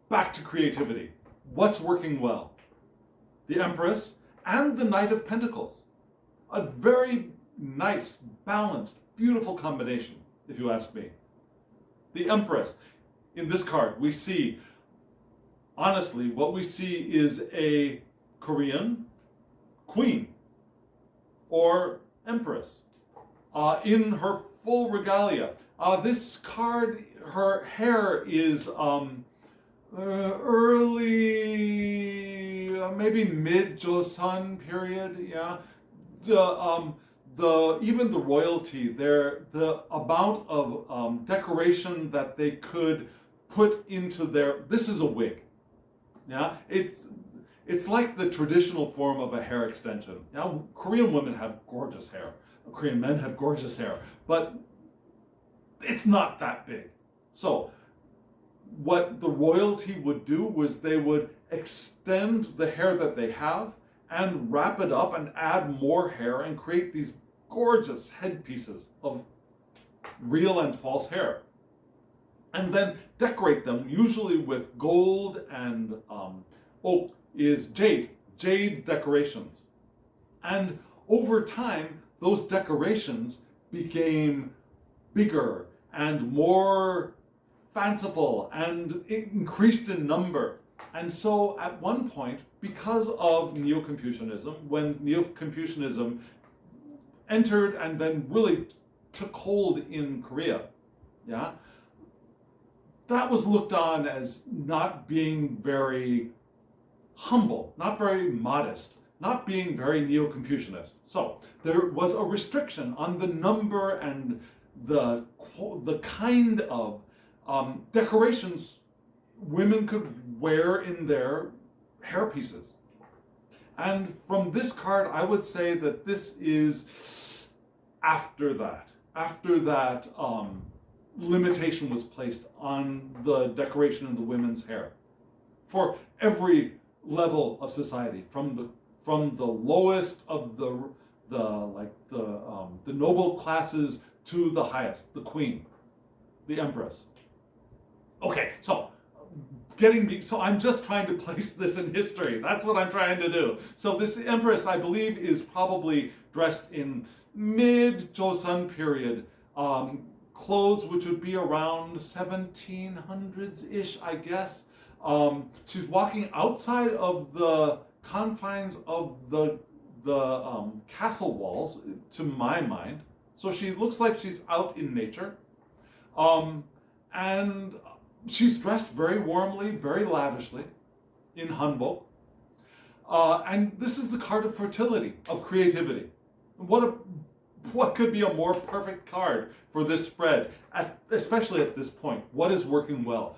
Back to creativity. What's working well? The Empress and the Knight of Pentacles. A very nice, balanced, beautiful combination, if you ask me. The Empress. In this card, we see, honestly, what we see is a Korean queen or Empress in her full regalia. This card, her hair is early, maybe mid-Joseon period, yeah. Even the royalty, the amount of decoration that they could put into this is a wig, yeah. It's like the traditional form of a hair extension. Now, Korean women have gorgeous hair. Korean men have gorgeous hair, but it's not that big. So what the royalty would do was they would extend the hair that they have and wrap it up and add more hair and create these gorgeous headpieces of real and false hair. And then decorate them, usually with gold and jade decorations. And over time, those decorations became bigger and more fanciful and increased in number. And so at one point, because of Neo-Confucianism, when Neo-Confucianism entered and then really took hold in Korea, yeah, that was looked on as not being very humble, not very modest, not being very Neo-Confucianist. So there was a restriction on the number and the kind of decorations women could wear in their hairpieces. And from this card, I would say that this is after that limitation was placed on the decoration of the women's hair for every level of society, from the lowest of the noble classes to the highest, the queen, the Empress. Okay, so I'm just trying to place this in history. That's what I'm trying to do. So this Empress, I believe, is probably dressed in mid-Joseon period clothes, which would be around 1700s-ish, I guess. She's walking outside of the confines of the castle walls, to my mind. So she looks like she's out in nature. And she's dressed very warmly, very lavishly, in hanbok. And this is the card of fertility, of creativity. What could be a more perfect card for this spread, especially at this point? What is working well?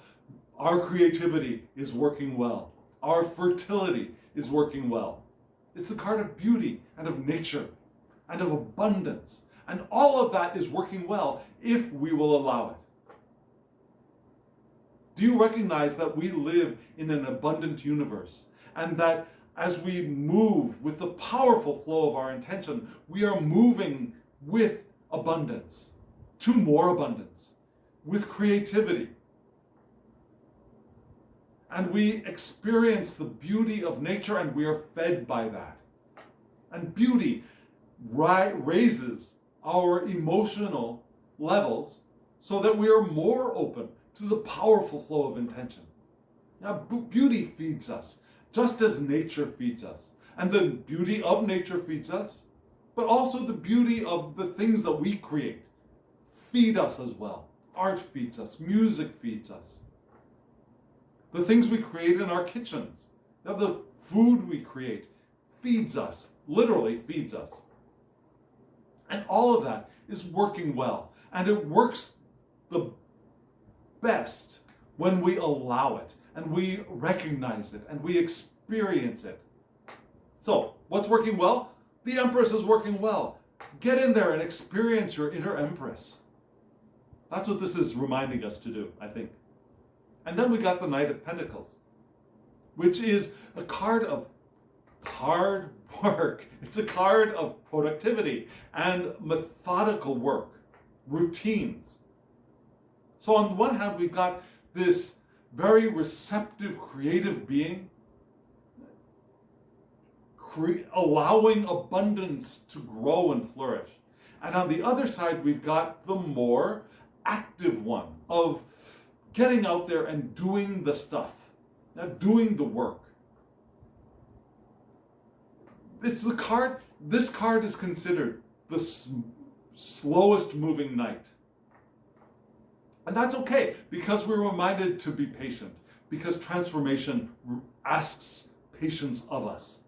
Our creativity is working well. Our fertility is working well. It's the card of beauty and of nature and of abundance. And all of that is working well if we will allow it. Do you recognize that we live in an abundant universe, and that as we move with the powerful flow of our intention, we are moving with abundance, to more abundance, with creativity. And we experience the beauty of nature, and we are fed by that. And beauty raises our emotional levels so that we are more open to the powerful flow of intention. Now, beauty feeds us, just as nature feeds us. And the beauty of nature feeds us, but also the beauty of the things that we create feed us as well. Art feeds us, music feeds us. The things we create in our kitchens, the food we create feeds us, literally feeds us. And all of that is working well. And it works the best when we allow it and we recognize it and we experience it. So, what's working well? The Empress is working well. Get in there and experience your inner Empress. That's what this is reminding us to do, I think. And then we got the Knight of Pentacles, which is a card of hard work. It's a card of productivity and methodical work, routines. So on the one hand, we've got this very receptive, creative being, allowing abundance to grow and flourish. And on the other side, we've got the more active one of getting out there and doing the stuff, doing the work. It's the card, this card is considered the slowest moving knight. And that's okay, because we're reminded to be patient, because transformation asks patience of us.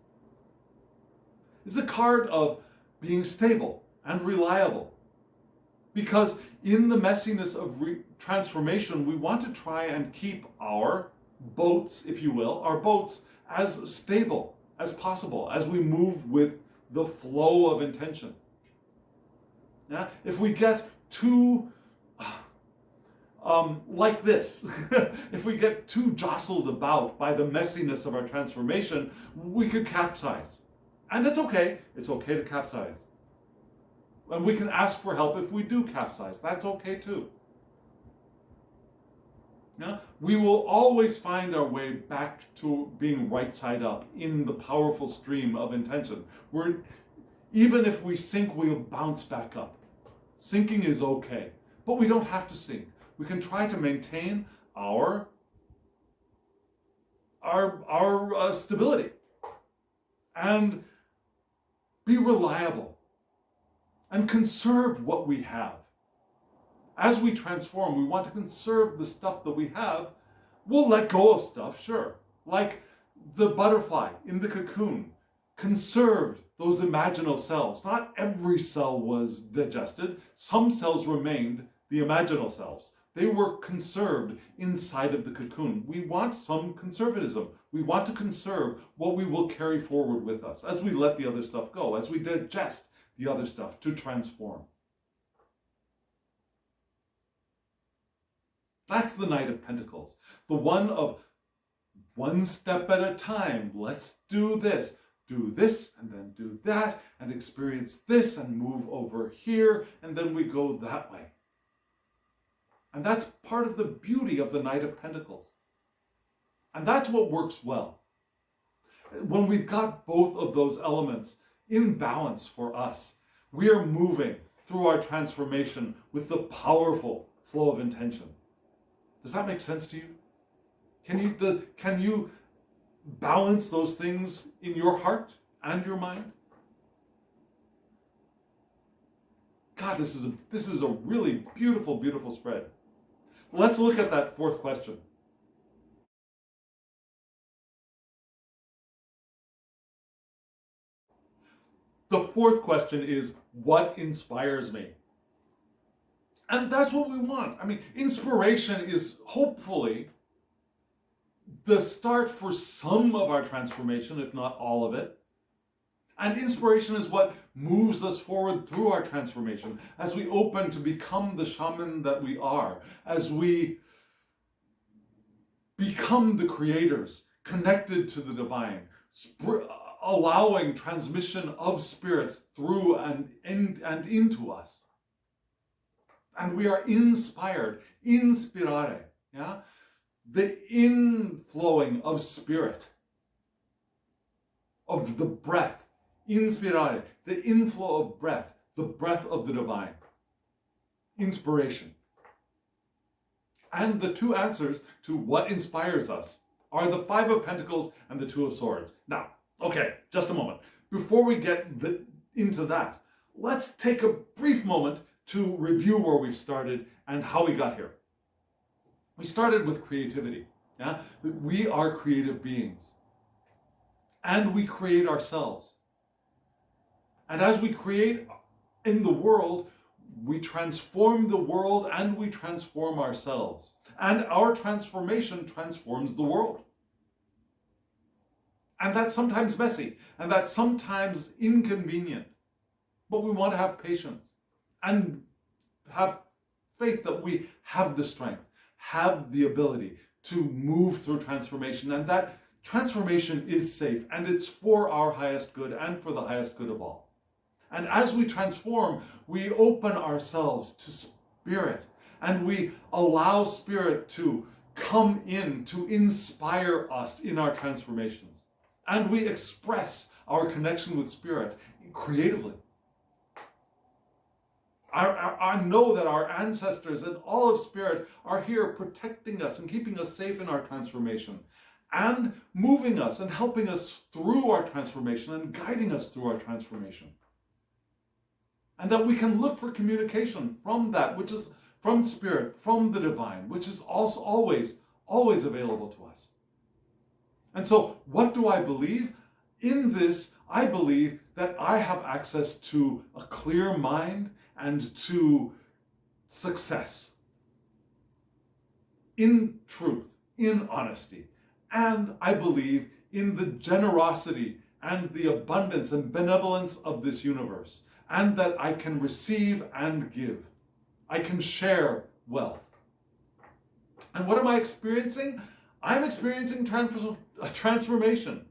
It's the card of being stable and reliable, because in the messiness of transformation, we want to try and keep our boats, if you will, our boats as stable as possible as we move with the flow of intention. Yeah? If we get too like this, if we get too jostled about by the messiness of our transformation, we could capsize. And it's okay to capsize. And we can ask for help if we do capsize. That's okay too. Yeah? We will always find our way back to being right side up in the powerful stream of intention. Even if we sink, we'll bounce back up. Sinking is okay, but we don't have to sink. We can try to maintain our stability and be reliable and conserve what we have. As we transform, we want to conserve the stuff that we have. We'll let go of stuff, sure. Like the butterfly in the cocoon conserved those imaginal cells. Not every cell was digested. Some cells remained the imaginal cells. They were conserved inside of the cocoon. We want some conservatism. We want to conserve what we will carry forward with us as we let the other stuff go, as we digest the other stuff to transform. That's the Knight of Pentacles. The one of one step at a time. Let's do this, and then do that, and experience this, and move over here, and then we go that way. And that's part of the beauty of the Knight of Pentacles. And that's what works well. When we've got both of those elements in balance for us, we are moving through our transformation with the powerful flow of intention. Does that make sense to you? Can you balance those things in your heart and your mind? God, this is a really beautiful, beautiful spread. Let's look at that fourth question. The fourth question is, what inspires me? And that's what we want. I mean, inspiration is hopefully the start for some of our transformation, if not all of it. And inspiration is what moves us forward through our transformation as we open to become the shaman that we are, as we become the creators, connected to the divine, allowing transmission of spirit through and into us. And we are inspired, inspirare, yeah? The inflowing of spirit, of the breath, inspirare, the inflow of breath, the breath of the divine. Inspiration. And the two answers to what inspires us are the Five of Pentacles and the Two of Swords. Now, okay, just a moment. Before we get into that, let's take a brief moment to review where we've started and how we got here. We started with creativity. Yeah? We are creative beings. And we create ourselves. And as we create in the world, we transform the world and we transform ourselves. And our transformation transforms the world. And that's sometimes messy, and that's sometimes inconvenient. But we want to have patience and have faith that we have the strength, have the ability to move through transformation, and that transformation is safe, and it's for our highest good and for the highest good of all. And as we transform, we open ourselves to Spirit, and we allow Spirit to come in to inspire us in our transformations. And we express our connection with Spirit creatively. I know that our ancestors and all of Spirit are here protecting us and keeping us safe in our transformation, and moving us and helping us through our transformation and guiding us through our transformation. And that we can look for communication from that, which is from Spirit, from the divine, which is also always available to us. And so, what do I believe? In this, I believe that I have access to a clear mind and to success. In truth, in honesty. And I believe in the generosity and the abundance and benevolence of this universe. And that I can receive and give. I can share wealth. And what am I experiencing? I'm experiencing a transformation.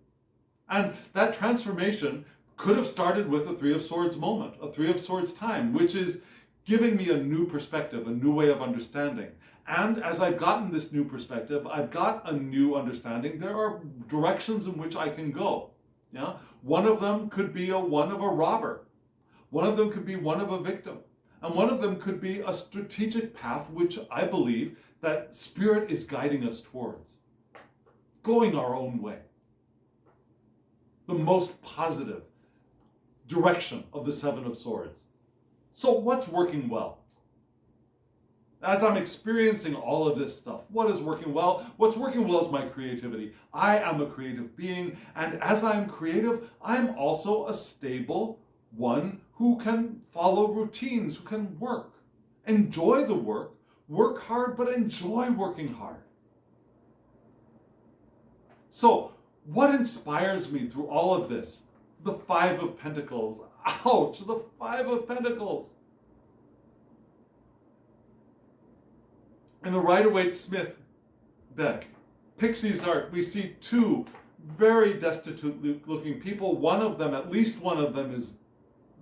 And that transformation could have started with a Three of Swords moment, a Three of Swords time, which is giving me a new perspective, a new way of understanding. And as I've gotten this new perspective, I've got a new understanding. There are directions in which I can go. Yeah? One of them could be one of a robber. One of them could be one of a victim. And one of them could be a strategic path, which I believe that Spirit is guiding us towards. Going our own way. The most positive direction of the Seven of Swords. So what's working well? As I'm experiencing all of this stuff, what is working well? What's working well is my creativity. I am a creative being, and as I'm creative, I'm also a stable one who can follow routines, who can work, enjoy the work hard, but enjoy working hard. So, what inspires me through all of this? The Five of Pentacles. Ouch, the Five of Pentacles. In the Rider-Waite-Smith deck, Pixie's Art, we see two very destitute looking people. One of them, at least one of them, is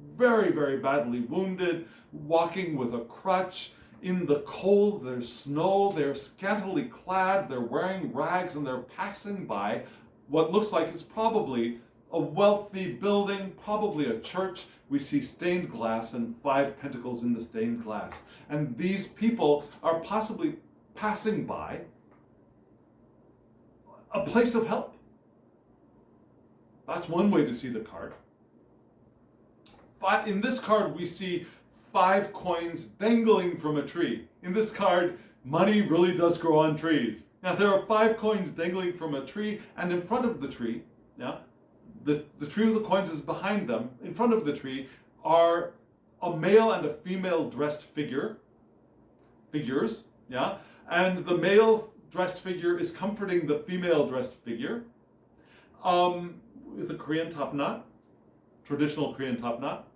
very, very badly wounded, walking with a crutch in the cold. There's snow, they're scantily clad, they're wearing rags, and they're passing by what looks like is probably a wealthy building, probably a church. We see stained glass and Five Pentacles in the stained glass. And these people are possibly passing by a place of help. That's one way to see the card. In this card, we see 5 coins dangling from a tree. In this card, money really does grow on trees. Now, there are 5 coins dangling from a tree, and in front of the tree, the tree with the coins is behind them. In front of the tree are a male and a female dressed figures, and the male dressed figure is comforting the female dressed figure with a Korean top knot, traditional Korean top knot.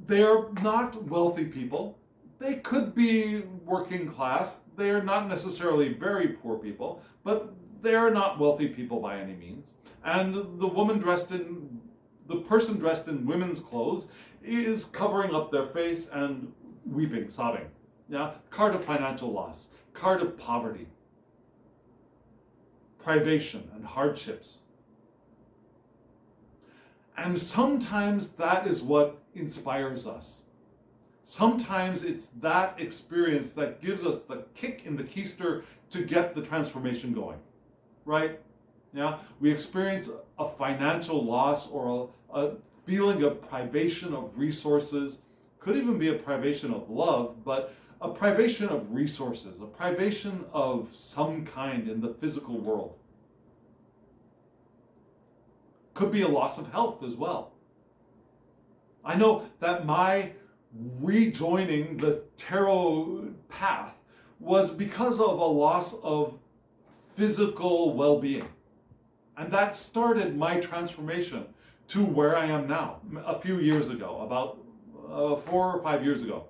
They're not wealthy people. They could be working class. They're not necessarily very poor people, but they're not wealthy people by any means. And the person dressed in women's clothes is covering up their face and weeping, sobbing. Card of financial loss, card of poverty, privation and hardships. And sometimes that is what inspires us. Sometimes it's that experience that gives us the kick in the keister to get the transformation going, right? We experience a financial loss or a feeling of privation of resources. Could even be a privation of love, but a privation of resources, a privation of some kind in the physical world. Could be a loss of health as well. I know that my rejoining the tarot path was because of a loss of physical well-being. And that started my transformation to where I am now, a few years ago, about 4 or 5 years ago.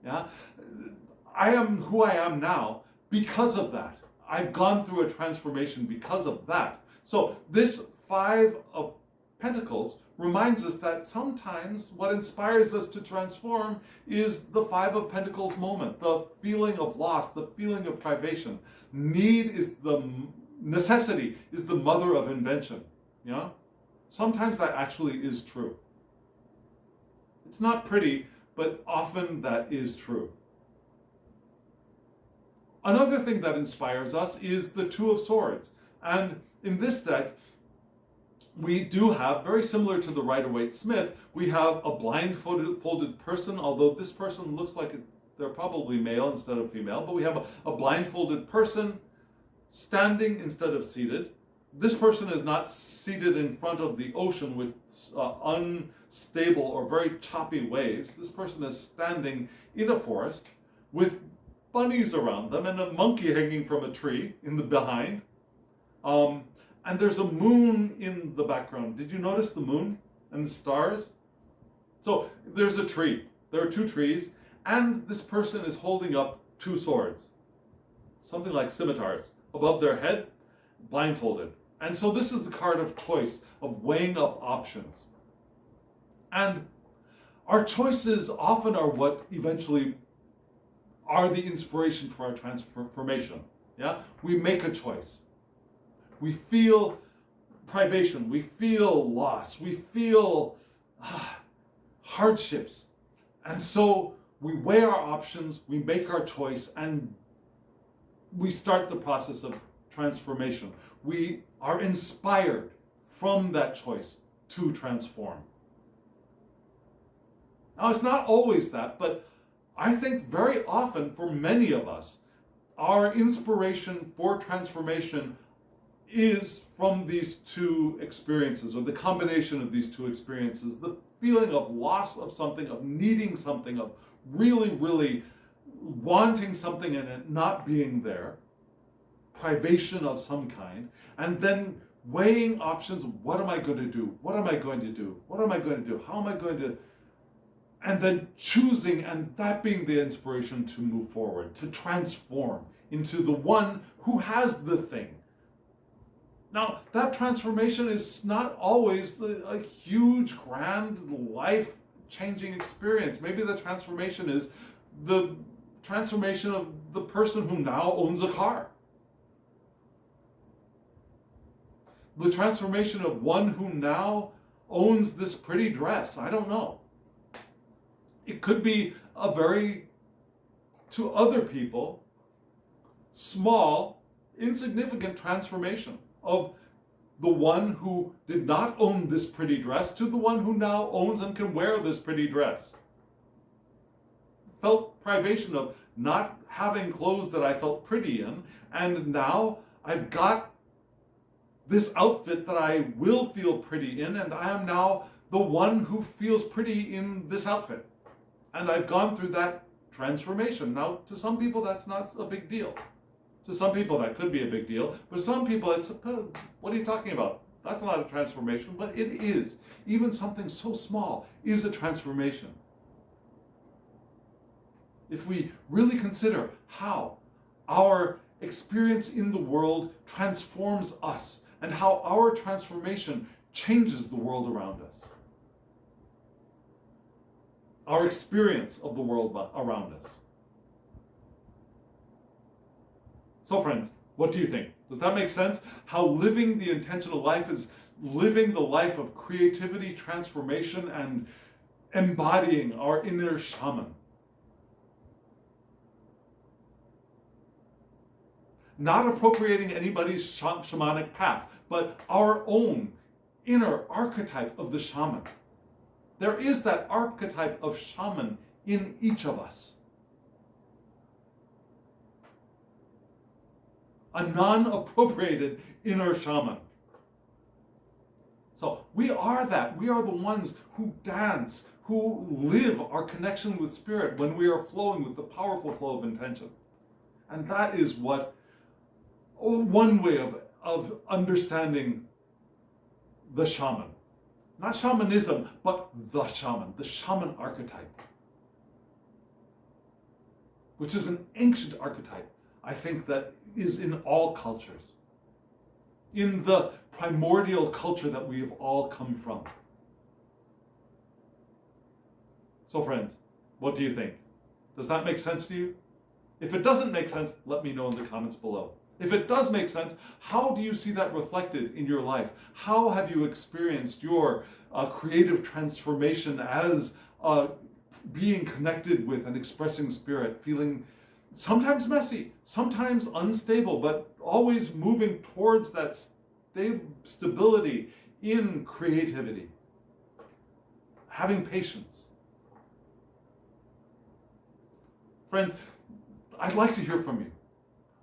I am who I am now because of that. I've gone through a transformation because of that. So this Five of Pentacles reminds us that sometimes what inspires us to transform is the Five of Pentacles moment, the feeling of loss, the feeling of privation. Necessity is the mother of invention. Yeah? Sometimes that actually is true. It's not pretty, but often that is true. Another thing that inspires us is the Two of Swords. And in this deck, we do have, very similar to the Rider-Waite-Smith, we have a blindfolded person, although this person looks like they're probably male instead of female, but we have a blindfolded person standing instead of seated. This person is not seated in front of the ocean with unstable or very choppy waves. This person is standing in a forest with bunnies around them and a monkey hanging from a tree in the behind. And there's a moon in the background. Did you notice the moon and the stars? So there's a tree. There are two trees, and this person is holding up two swords, something like scimitars, above their head, blindfolded. And so this is the card of choice, of weighing up options. And our choices often are what eventually are the inspiration for our transformation. Yeah? We make a choice. We feel privation, we feel loss, we feel hardships. And so we weigh our options, we make our choice, and we start the process of transformation. We are inspired from that choice to transform. Now, it's not always that, but I think very often for many of us, our inspiration for transformation is from these two experiences, or the combination of these two experiences. The feeling of loss of something, of needing something, of really, really wanting something and it not being there, privation of some kind, and then weighing options. What am I going to do? What am I going to do? What am I going to do? How am I going to... And then choosing, and that being the inspiration to move forward, to transform into the one who has the thing. Now, that transformation is not always a huge, grand, life-changing experience. Maybe the transformation is the transformation of the person who now owns a car. The transformation of one who now owns this pretty dress. I don't know. It could be a very, to other people, small, insignificant transformation of the one who did not own this pretty dress to the one who now owns and can wear this pretty dress. Felt privation of not having clothes that I felt pretty in, and now I've got this outfit that I will feel pretty in, and I am now the one who feels pretty in this outfit. And I've gone through that transformation. Now, to some people, that's not a big deal. To some people, that could be a big deal. But some people, it's, what are you talking about? That's not a transformation, but it is. Even something so small is a transformation. If we really consider how our experience in the world transforms us, and how our transformation changes the world around us. Our experience of the world around us. So friends, what do you think? Does that make sense? How living the intentional life is living the life of creativity, transformation, and embodying our inner shaman. Not appropriating anybody's shamanic path, but our own inner archetype of the shaman. There is that archetype of shaman in each of us. A non-appropriated inner shaman. So we are that. We are the ones who dance, who live our connection with spirit when we are flowing with the powerful flow of intention. And that is what one way of understanding the shaman. Not shamanism, but the shaman archetype. Which is an ancient archetype. I think that is in all cultures, in the primordial culture that we have all come from. So friends, what do you think? Does that make sense to you? If it doesn't make sense, let me know in the comments below. If it does make sense, how do you see that reflected in your life? How have you experienced your creative transformation as being connected with and expressing spirit, feeling sometimes messy, sometimes unstable, but always moving towards that stability in creativity, having patience? Friends, I'd like to hear from you.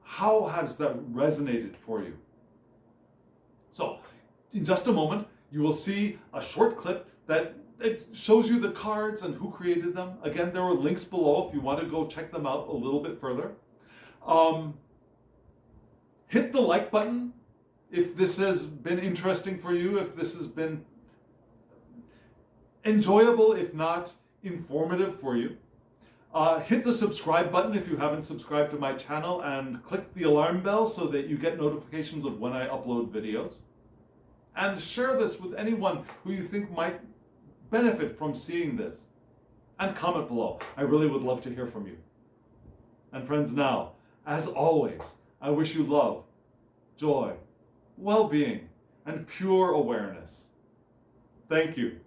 How has that resonated for you? So, in just a moment, you will see a short clip that it shows you the cards and who created them. Again, there are links below if you want to go check them out a little bit further. Hit the like button if this has been interesting for you, if this has been enjoyable, if not informative for you. Hit the subscribe button if you haven't subscribed to my channel, and click the alarm bell so that you get notifications of when I upload videos. And share this with anyone who you think might benefit from seeing this. And comment below. I really would love to hear from you. And friends, now, as always, I wish you love, joy, well-being, and pure awareness. Thank you.